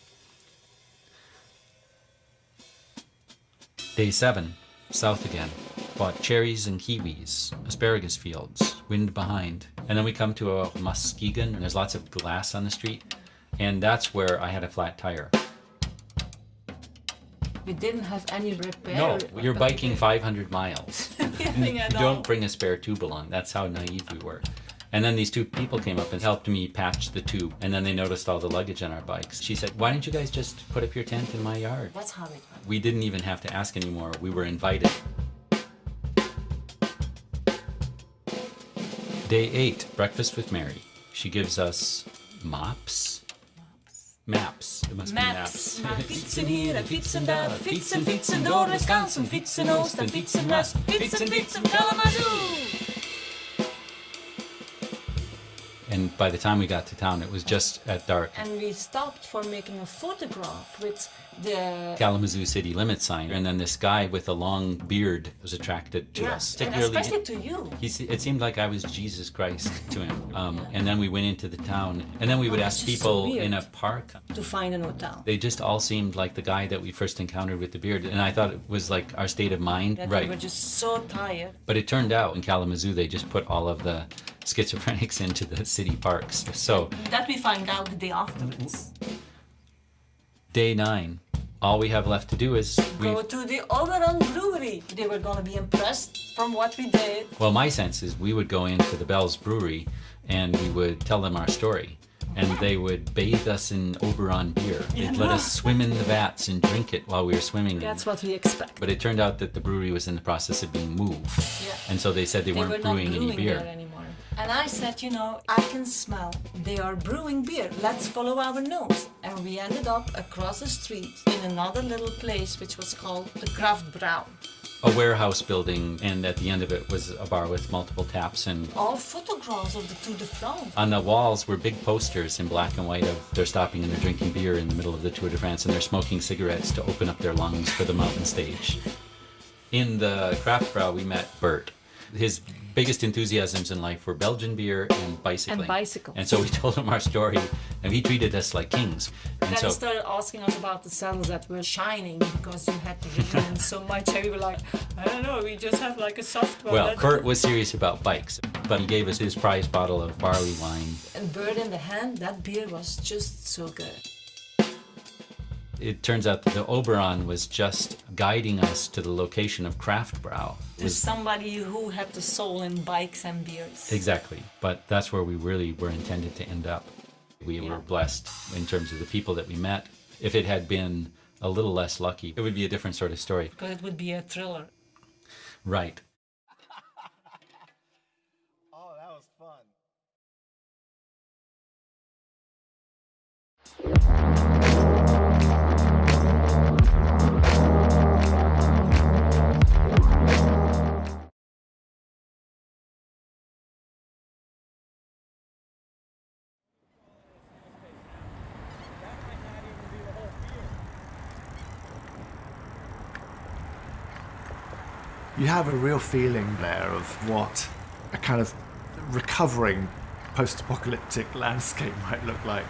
Day 7, south again. Bought cherries and kiwis, asparagus fields, wind behind. And then we come to a Muskegon, and there's lots of glass on the street. And that's where I had a flat tire. we didn't have any repair. No, you're biking 500 miles. Nothing You at all. don't bring a spare tube along. That's how naive we were. And then these 2 people came up and helped me patch the tube. And then they noticed all the luggage on our bikes. She said, why didn't you guys just put up your tent in my yard? That's how it went. We didn't even have to ask anymore. We were invited. Day 8, breakfast with Mary. She gives us maps. Maps. It must Maps. be maps. Fietsen hier en fietsen daar, fietsen, fietsen door Wisconsin, fietsen oost en fietsen west, fietsen, fietsen Kalamazoo. And by the time we got to town, it was just at dark. And we stopped for making a photograph with the... Kalamazoo city limit sign, and then this guy with a long beard was attracted to us. and especially to you. It seemed like I was Jesus Christ to him. And then we went into the town, and then we would ask people in a park to find an hotel. They just all seemed like the guy that we first encountered with the beard, and I thought it was like our state of mind. That Right. we were just so tired. But it turned out in Kalamazoo they just put all of the schizophrenics into the city parks. So That we find out the day afterwards. day 9, all we have left to do is Go to the Oberon Brewery. They were going to be impressed from what we did. well, my sense is we would go into the Bell's Brewery and we would tell them our story. And they would bathe us in Oberon beer. They'd let us swim in the vats and drink it while we were swimming. That's what we expect. But it turned out that the brewery was in the process of being moved. Yeah. And so they said they weren't were not brewing any beer. there anymore. And I said, you know, I can smell. They are brewing beer. Let's follow our nose. And we ended up across the street in another little place which was called the Kraft Brown. A warehouse building, and at the end of it was a bar with multiple taps, and All photographs of the Tour de France. on the walls were big posters in black and white of they're stopping and they're drinking beer in the middle of the Tour de France, and they're smoking cigarettes to open up their lungs for the mountain stage. In the craft brow, we met Bert. His biggest enthusiasms in life were Belgian beer and bicycling. And bicycles. And so we told him our story, and he treated us like kings. And Then so he started asking us about the saddles that were shining because you had to rig them so much. And we were like, I don't know, we just have like a soft one. well, that- Bert was serious about bikes. but he gave us his prize bottle of barley wine. And bird in the hand, that beer was just so good. It turns out that the Oberon was just guiding us to the location of Craft Brau. There's somebody who had the soul in bikes and beers. Exactly, but that's where we really were intended to end up. We were blessed in terms of the people that we met. If it had been a little less lucky, it would be a different sort of story. Because it would be a thriller. Right. Oh, that was fun. You have a real feeling there of what a kind of recovering post-apocalyptic landscape might look like.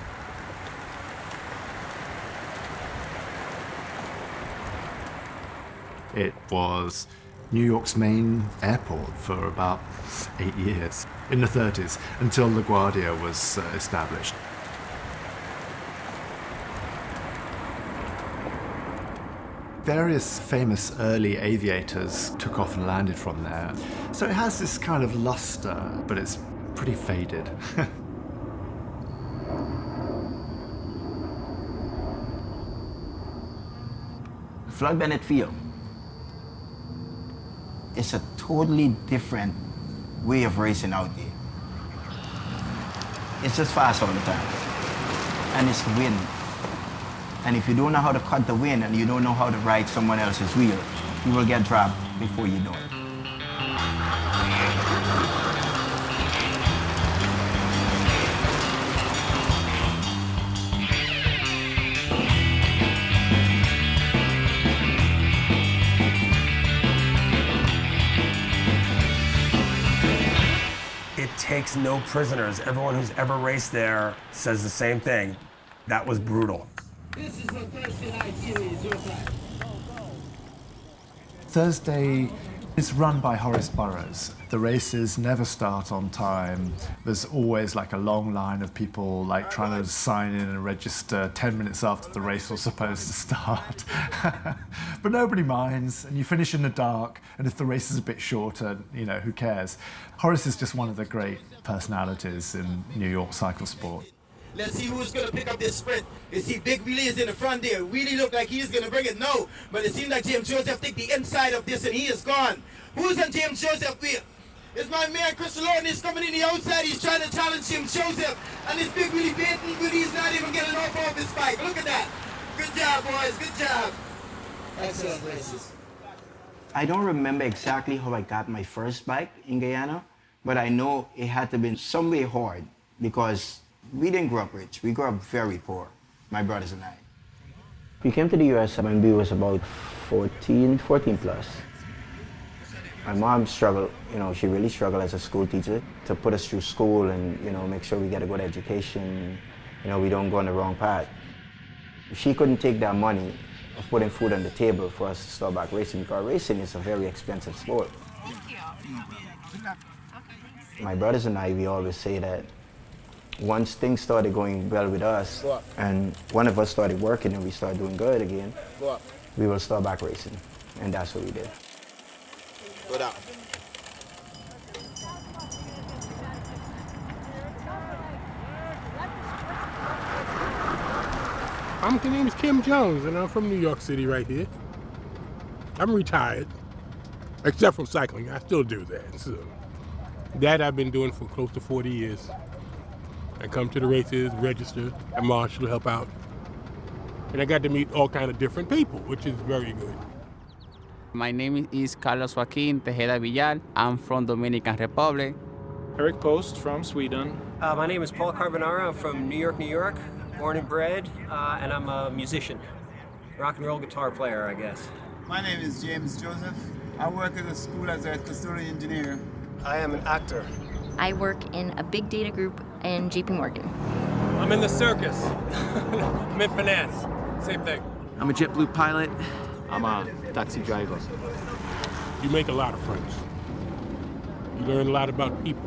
It was New York's main airport for about 8 years, in the 30s, until LaGuardia was established. Various famous early aviators took off and landed from there. So it has this kind of luster, but it's pretty faded. Flood Bennett Field. It's a totally different way of racing out there. It's just fast all the time. And it's wind. And if you don't know how to cut the wind and you don't know how to ride someone else's wheel, you will get dropped before you know it. It takes no prisoners. Everyone who's ever raced there says the same thing. That was brutal. This is a Thursday night series, your time. Thursday is run by Horace Burroughs. The races never start on time. There's always like a long line of people like trying to sign in and register 10 minutes after the race was supposed to start. But nobody minds, and you finish in the dark, and if the race is a bit shorter, you know, who cares? Horace is just one of the great personalities in New York cycle sport. Let's see who's going to pick up this sprint. You see Big Willie is in the front there. Willie looked like he's going to bring it. No, but it seems like James Joseph take the inside of this and he is gone. Who's on James Joseph wheel? It's my man Chris Lawton. He's coming in the outside. He's trying to challenge James Joseph. And this Big Willie Baton, Willie's not even getting off his bike. Look at that. Good job, boys. Good job. Excellent races. I don't remember exactly how I got my first bike in Guyana, but I know it had to be some way hard because we didn't grow up rich. We grew up very poor, my brothers and I. We came to the US when we was about 14 plus. My mom struggled, you know, she really struggled as a school teacher to put us through school and, you know, make sure we get a good education, you know, we don't go on the wrong path. She couldn't take that money of putting food on the table for us to start back racing because racing is a very expensive sport. My brothers and I, we always say that once things started going well with us, and one of us started working and we started doing good again, we will start back racing. And that's what we did. Go down. My name is Kim Jones, and I'm from New York City right here. I'm retired, except from cycling. I still do that. So that I've been doing for close to 40 years. I come to the races, register, I marshal, help out. And I got to meet all kind of different people, which is very good. My name is Carlos Joaquin Tejeda Villar. I'm from Dominican Republic. Eric Post from Sweden. My name is Paul Carbonara. I'm from New York, New York, born and bred, and I'm a musician. Rock and roll guitar player, I guess. My name is James Joseph. I work at a school as a custodial engineer. I am an actor. I work in a big data group in JP Morgan. I'm in the circus. I'm in finance. Same thing. I'm a JetBlue pilot. I'm a taxi driver. You make a lot of friends. You learn a lot about people.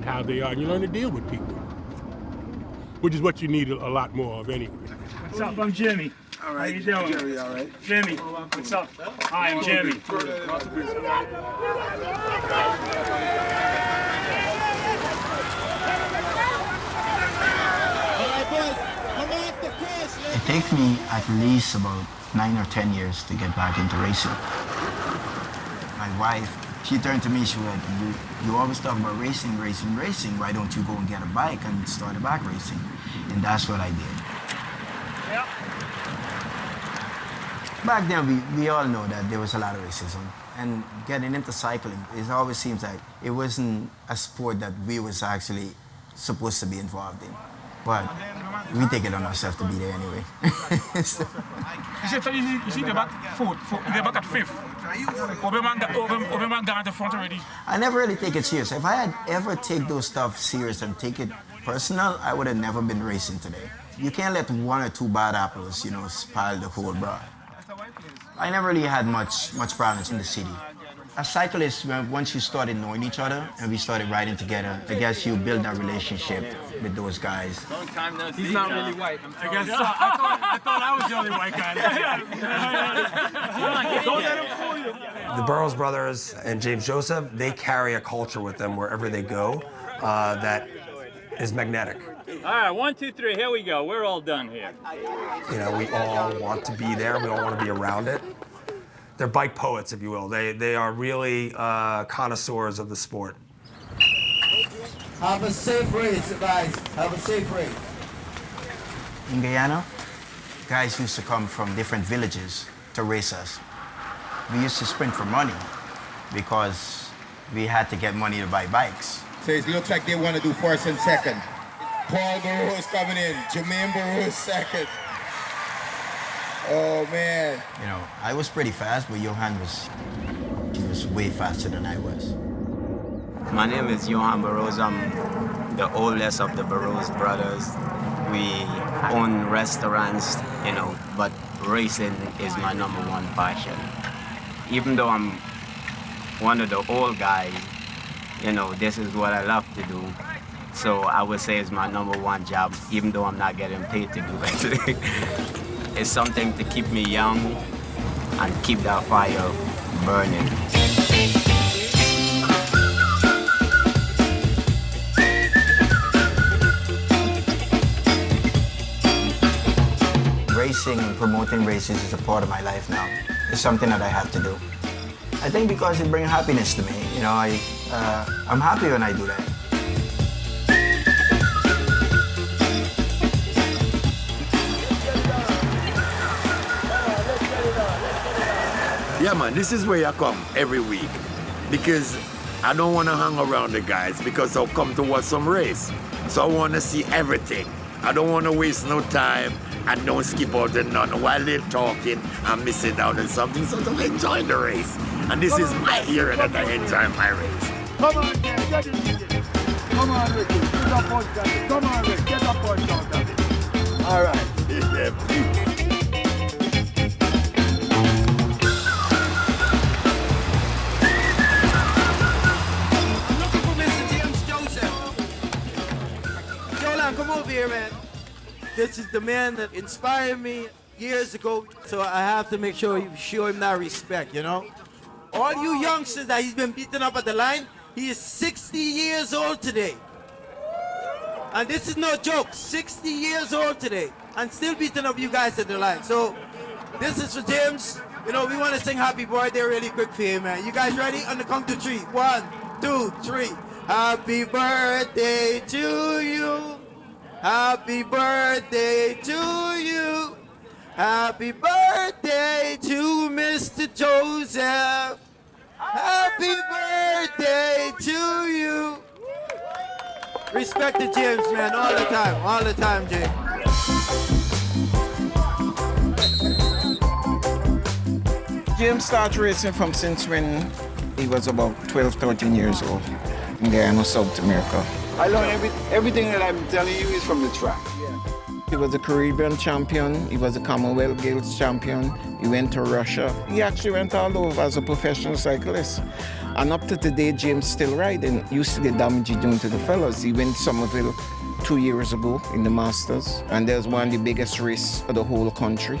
and how they are, and you learn to deal with people, which is what you need a lot more of anyway. What's up? I'm Jimmy. All right. How you doing? Jerry, all right. Jimmy. What's up? Hi, I'm Jimmy. It takes me at least about 9 or 10 years to get back into racing. My wife, she turned to me, she went, you always talk about racing, why don't you go and get a bike and start a back racing? And that's what I did. Yep. Back then, we all know that there was a lot of racism. And getting into cycling, it always seems like it wasn't a sport that we was actually supposed to be involved in. But we take it on ourselves to be there anyway. So. You see the back foot, the back at fifth. Oberman got at the front already. I never really take it serious. If I had ever take those stuff serious and take it personal, I would have never been racing today. You can't let 1 or 2 bad apples, you know, spoil the whole broth. I never really had much problems in the city. As cyclists, once you started knowing each other and we started riding together, I guess you build a relationship with those guys. Long time no see. He's not really white. I guess I thought I was the only white guy. Don't let him fool you. The Burroughs brothers and James Joseph, they carry a culture with them wherever they go that is magnetic. All right, 1, 2, 3, here we go. We're all done here. You know, we all want to be there. We all want to be around it. They're bike poets, if you will. They are really connoisseurs of the sport. Have a safe race, guys. Have a safe race. In Guyana, guys used to come from different villages to race us. We used to sprint for money because we had to get money to buy bikes. So it looks like they want to do first and second. Paul Burroughs coming in. Jermaine Burroughs second. Oh, man. You know, I was pretty fast, but Johan was way faster than I was. My name is Johan Burroughs. I'm the oldest of the Burroughs brothers. We own restaurants, you know, but racing is my #1 passion. Even though I'm one of the old guys, you know, this is what I love to do. So I would say it's my #1 job, even though I'm not getting paid to do it. It's something to keep me young and keep that fire burning. Racing and promoting races is a part of my life now. It's something that I have to do. I think because it brings happiness to me. You know, I'm happy when I do that. Yeah, man, this is where I come every week because I don't want to hang around the guys because I'll come to watch some race. So I want to see everything. I don't want to waste no time and don't skip out on none while they're talking and missing out on something. So to enjoy the race. And this is my era that I enjoy my race. Come on, get it. Come on, Ricky. Get up on that. Come on, Rick. Get up on that. All right. Yeah, please. Come over here, man. This is the man that inspired me years ago, so I have to make sure you show him that respect, you know? All you youngsters that he's been beaten up at the line, he is 60 years old today. And this is no joke, 60 years old today, and still beating up you guys at the line. So this is for James. You know, we want to sing happy birthday really quick for him, man. You guys ready? On the count to 3. 1, 2, 3. Happy birthday to you. Happy birthday to you. Happy birthday to Mr. Joseph. Happy birthday to you. Respect to James, man, all the time, James. James started racing from since when he was about 12, 13 years old in Guyana, South America. I learned everything that I'm telling you is from the track. He was a Caribbean champion. He was a Commonwealth Games champion. He went to Russia. He actually went all over as a professional cyclist. And up to today, James still riding. Used to the damage he doing to the fellas. He went to Somerville 2 years ago in the Masters. And there's one of the biggest races of the whole country.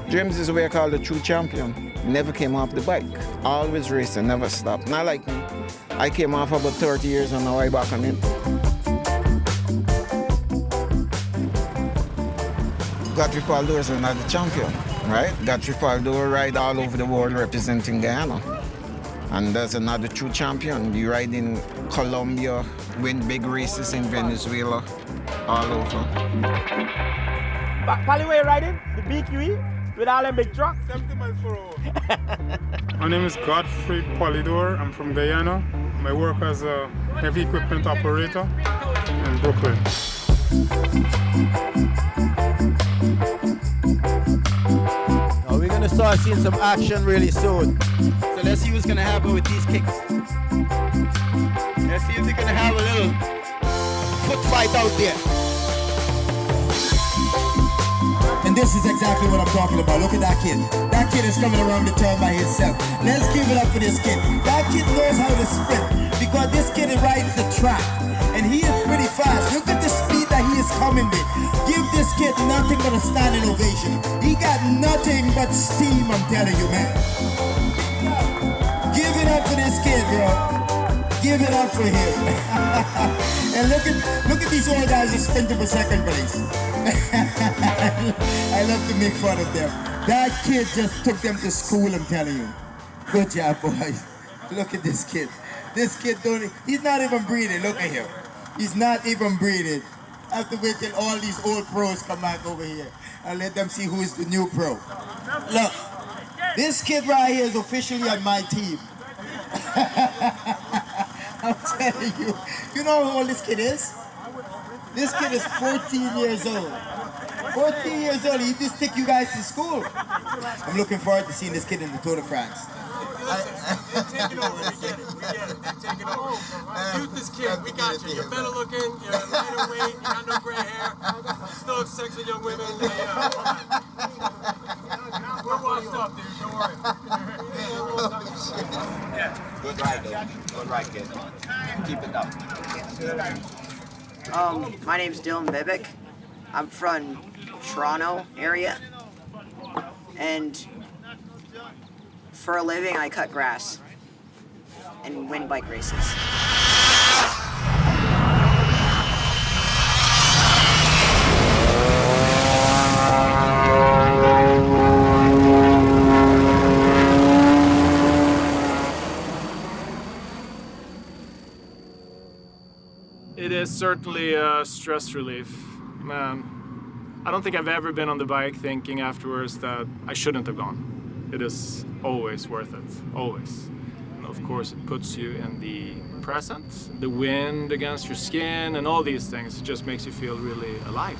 James is what I call the true champion. He never came off the bike. Always racing, never stopped. Not like me. I came off about 30 years and now I'm back on it. Godfrey Paldor is another champion, right? Godfrey Paldor ride all over the world representing Guyana. And there's another true champion. He ride in Colombia, win big races in Venezuela, all over. Pally, where you riding? The BQE? With all them big trucks? 70 miles per hour. My name is Godfrey Polidor. I'm from Guyana. I work as a heavy equipment operator in Brooklyn. Now we're gonna start seeing some action really soon. So let's see what's gonna happen with these kicks. Let's see if they're gonna have a little foot fight out there. And this is exactly what I'm talking about. Look at that kid. That kid is coming around the turn by himself. Let's give it up for this kid. That kid knows how to sprint because this kid rides the track. And he is pretty fast. Look at the speed that he is coming with. Give this kid nothing but a standing ovation. He got nothing but steam, I'm telling you, man. Give it up for this kid, bro. Give it up for him. And look at these old guys just sprinting for second place. I love to make fun of them. That kid just took them to school, I'm telling you. Good job, boys. Look at this kid. This kid he's not even breathing. Look at him. He's not even breathing. I have to wait till all these old pros come back over here and let them see who is the new pro. Look, this kid right here is officially on my team. I'm telling you. You know how old this kid is? This kid is 14 years old. 14 years old, he just take you guys to school. I'm looking forward to seeing this kid in the Tour de France. They're taking over. We get it. They're taking over. Youth is kid. We got you. You're better looking. You're lighter weight. You got no gray hair. Still have sex with young women. We're washed up, dude. Don't worry. Good ride, though. Good ride, kid. Keep it up. My name's Dylan Bibick. I'm from Toronto area, and for a living I cut grass and win bike races. It is certainly a stress relief. Man, I don't think I've ever been on the bike thinking afterwards that I shouldn't have gone. It is always worth it, always. And of course it puts you in the present, the wind against your skin and all these things. It just makes you feel really alive.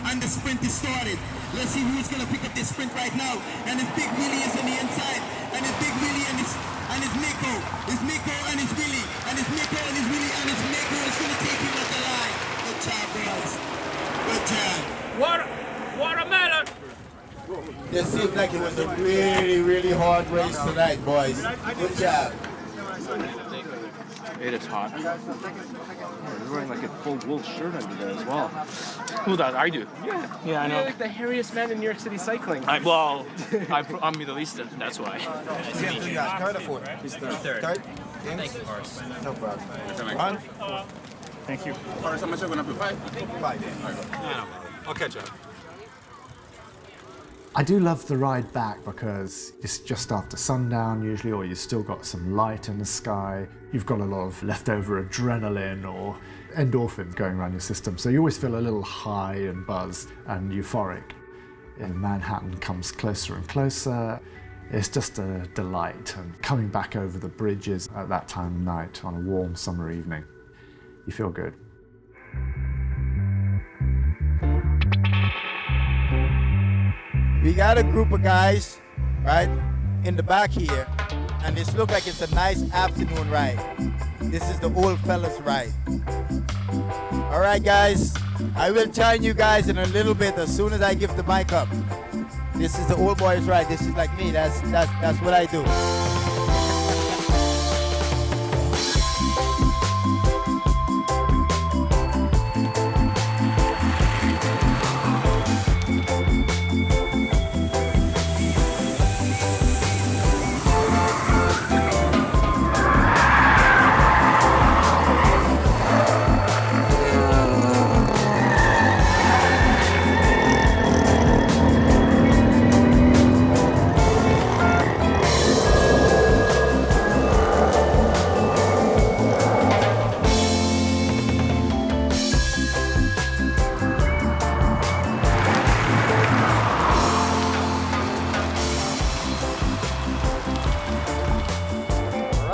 And the sprint is started. Let's see who's gonna pick up this sprint right now. And it's Big Willie is on the inside. And it's Big Willie and it's Miko. It's Miko and it's Willie. And it's Miko and it's Willie and it's Miko is gonna take him at the line. Good job, boys. Good job. Watermelon! It seems like it was a really, really hard race tonight, boys. Good job. It is hot. You're wearing like a full wool shirt under there as well. Who does? I do. Yeah, I know. You're like the hairiest man in New York City cycling. I'm Middle Eastern, that's why. Third or fourth? He's third. Third? Thank you, Horace. No problem. One. Thank you. Horace, how much are we going to pay? 5. I'll catch up. I do love the ride back because it's just after sundown usually, or you've still got some light in the sky. You've got a lot of leftover adrenaline or endorphins going around your system. So you always feel a little high and buzzed and euphoric. And Manhattan comes closer and closer. It's just a delight. And coming back over the bridges at that time of night on a warm summer evening, you feel good. We got a group of guys, right, in the back here, And this look like it's a nice afternoon ride. This is the old fellas ride. All right, guys. I will join you guys in a little bit as soon as I give the mic up. This is the old boys ride. This is like me. That's what I do.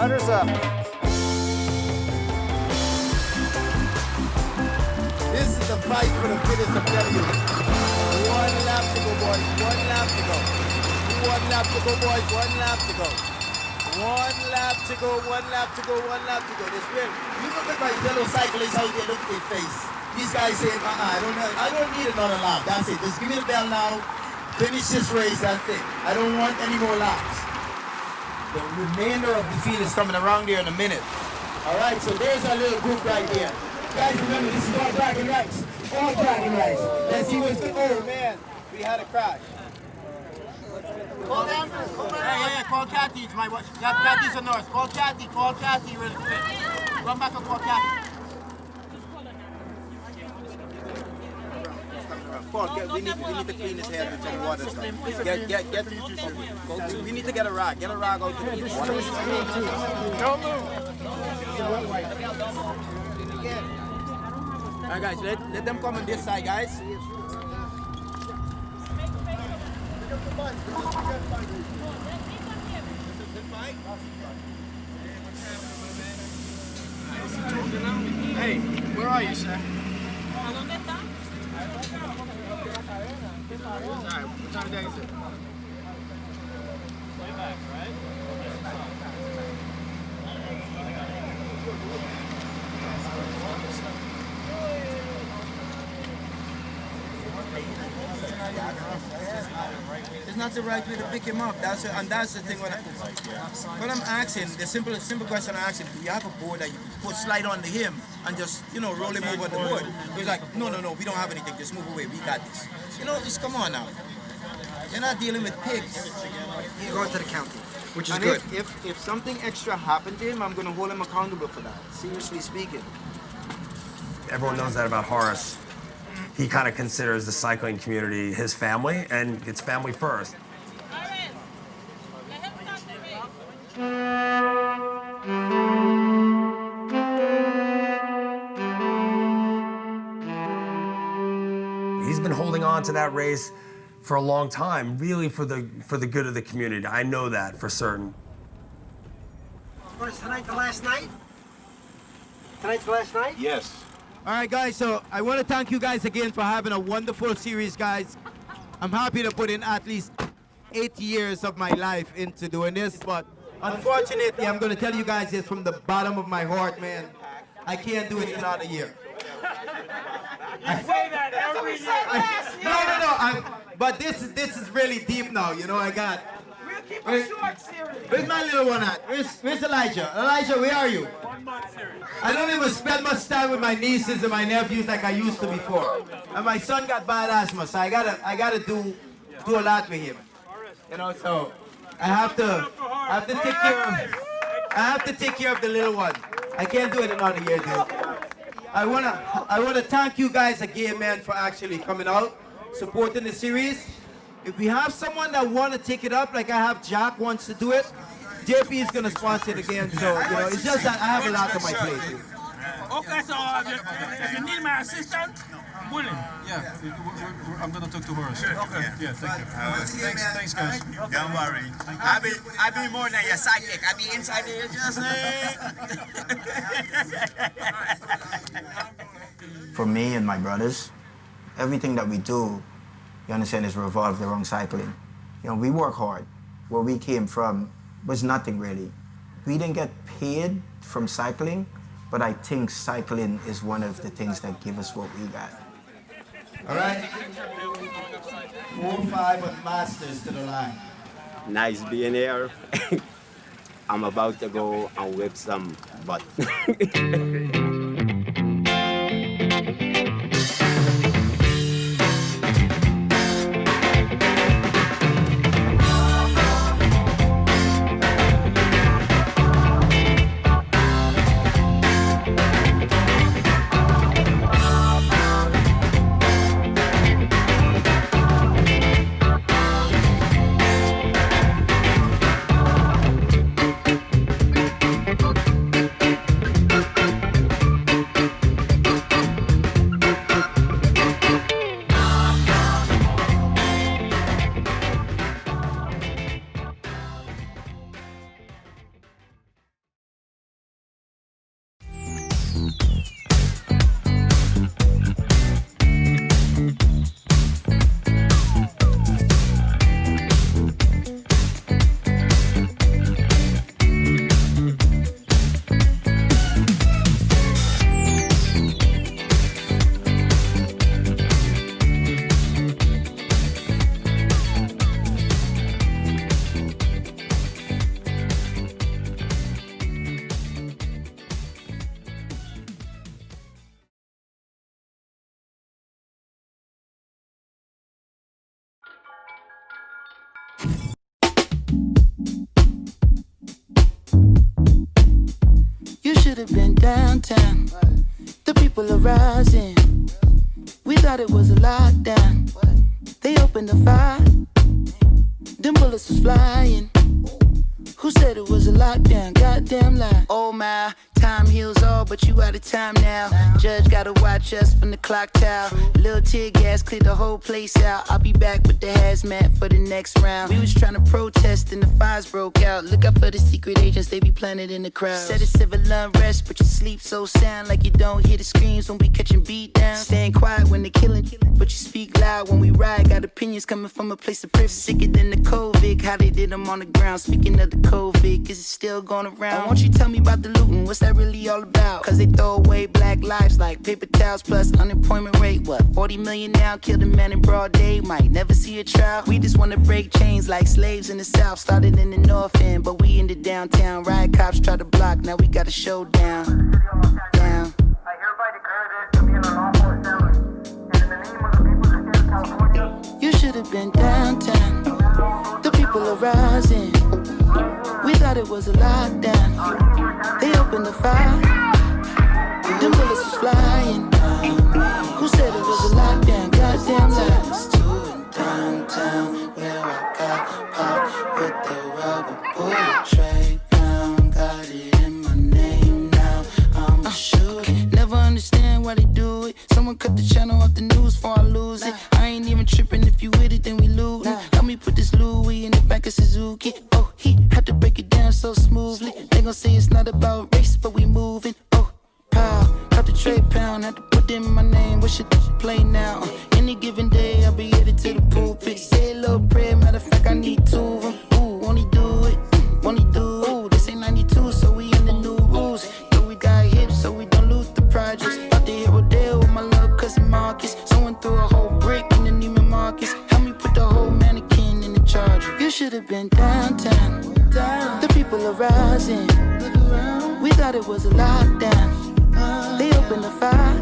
Runners up. This is the fight for the fittest, I'm telling you. 1 lap to go, boys. 1 lap to go. 1 lap to go, boys. 1 lap to go. 1 lap to go. 1 lap to go. 1 lap to go. This way. You look at my fellow cyclists out there. Look at their face. These guys saying, I don't need another lap. That's it. Just give me the bell now. Finish this race. That's it. I don't want any more laps. The remainder of the field is coming around here in a minute. All right, so there's our little group right here. Guys, remember, this is all bragging rights. All bragging rights. Let's see what's good. Oh, man, we had a crash. Call them. Hey, call Kathy. It's my watch. Kathy's a nurse. Call Kathy real quick. Run back and call Kathy. Paul, we need to clean his hair with some water. We need to get a rag. Get a rag out to the water. Don't move. All right, guys, let them come on this side, guys. Hey, where are you, sir? Alright, what time of day is it? Way back, right? It's not the right way to pick him up. That's the thing. What I'm asking, the simple question I'm asking, do you have a board that you put slide onto him and just, roll him over the board? He's like, no, we don't have anything. Just move away. We got this. Just come on now. You're not dealing with pigs. You're going to the county. Which is good. If something extra happened to him, I'm going to hold him accountable for that. Seriously speaking. Everyone knows that about Horace. He kind of considers the cycling community his family, and it's family first. He's been holding on to that race for a long time, really for the good of the community. I know that for certain. Is tonight the last night? Tonight's the last night? Yes. All right, guys, so I want to thank you guys again for having a wonderful series, guys. I'm happy to put in at least 8 years of my life into doing this, but unfortunately, I'm going to tell you guys this from the bottom of my heart, man. I can't do it in another year. You say that every year. No. But this is really deep now, I got... We'll keep it short, series. Where's my little one at? Where's Elijah? Elijah, where are you? 1 month series. I don't even spend much time with my nieces and my nephews like I used to before. And my son got bad asthma, so I gotta do a lot with him. So I have to take care of the little one. I can't do it another year, dude. I wanna thank you guys again, man, for actually coming out, supporting the series. If we have someone that want to take it up, like I have Jack wants to do it, JP is going to sponsor it again. So, it's just that I have a lot on my plate. Okay, so if you need my assistant, I'm willing. Yeah, I'm going to talk to Horace. Okay. Yeah, thank you. Thanks, guys. Don't worry. I be more than your sidekick. I be inside there just For me and my brothers, everything that we do, you understand, is revolved around cycling. We work hard. Where we came from, was nothing really. We didn't get paid from cycling, but I think cycling is one of the things that give us what we got. All right? 4-5 on Masters to the line. Nice being here. I'm about to go and whip some butt. You should have been downtown. The people are rising. We thought it was a lockdown. They opened the fire. Them bullets was flying. Who said it was a lockdown? Goddamn lie. Oh my, time heals all, but you out of time now. Judge gotta watch us from the clock tower. Little tear gas cleared the whole place out. I'll be back with the hazmat for the next round. We was trying to protest and the fires broke out. Look out for the secret agents, they be planted in the crowd. Said it's civil unrest, but you sleep so sound like you don't hear the screams when we catching beat down. Staying quiet when they killing, but you speak loud when we ride. Got opinions coming from a place of privilege. Sicker than the COVID, how they did them on the ground. Speaking of the COVID, is it still going around? Won't you tell me about the looting? What's that really all about? Cause they throw away black lives like paper towels plus unemployment rate. What, 40 million now? Killed a man in broad day, might never see a trial. We just wanna break chains like slaves in the south. Started in the north end, but we in the downtown. Riot cops try to block, now we got a showdown. Down. You should have been downtown. The people are rising. We thought it was a lockdown. They opened the fire. Them bullets was flying. Who said it was a lockdown? Goddamn lies. Downtown, where I got popped with the rubber bullet tray down. Got it in my name now. I'm a shooter. Never understand why they do it. Someone cut the channel off the news before I lose it. I ain't even tripping. If you with it, then we lootin'. Let me put this Louis in the back of Suzuki. Oh, he had to break it down so smoothly. They gon' say it's not about race, but we moving. Oh, pow, got the tray pound. Had to put in my name. What should play now? Any given day, I'll be headed to the pulpit. Say a little prayer. Matter of fact, I need two of them. Ooh, won't he do it? Won't he do it? Ooh, this ain't 92, so we in the new rules. Though we got hips, so we don't lose the projects. About to hero deal with my little cousin Marcus. Someone threw a whole brick in the Neiman Marcus. Help me put the whole mannequin in the charger. You should have been downtown. The people are rising. We thought it was a lockdown. They opened the fire.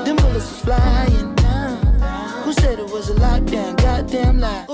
Them bullets was flying. Who said it was a lockdown? Goddamn lie.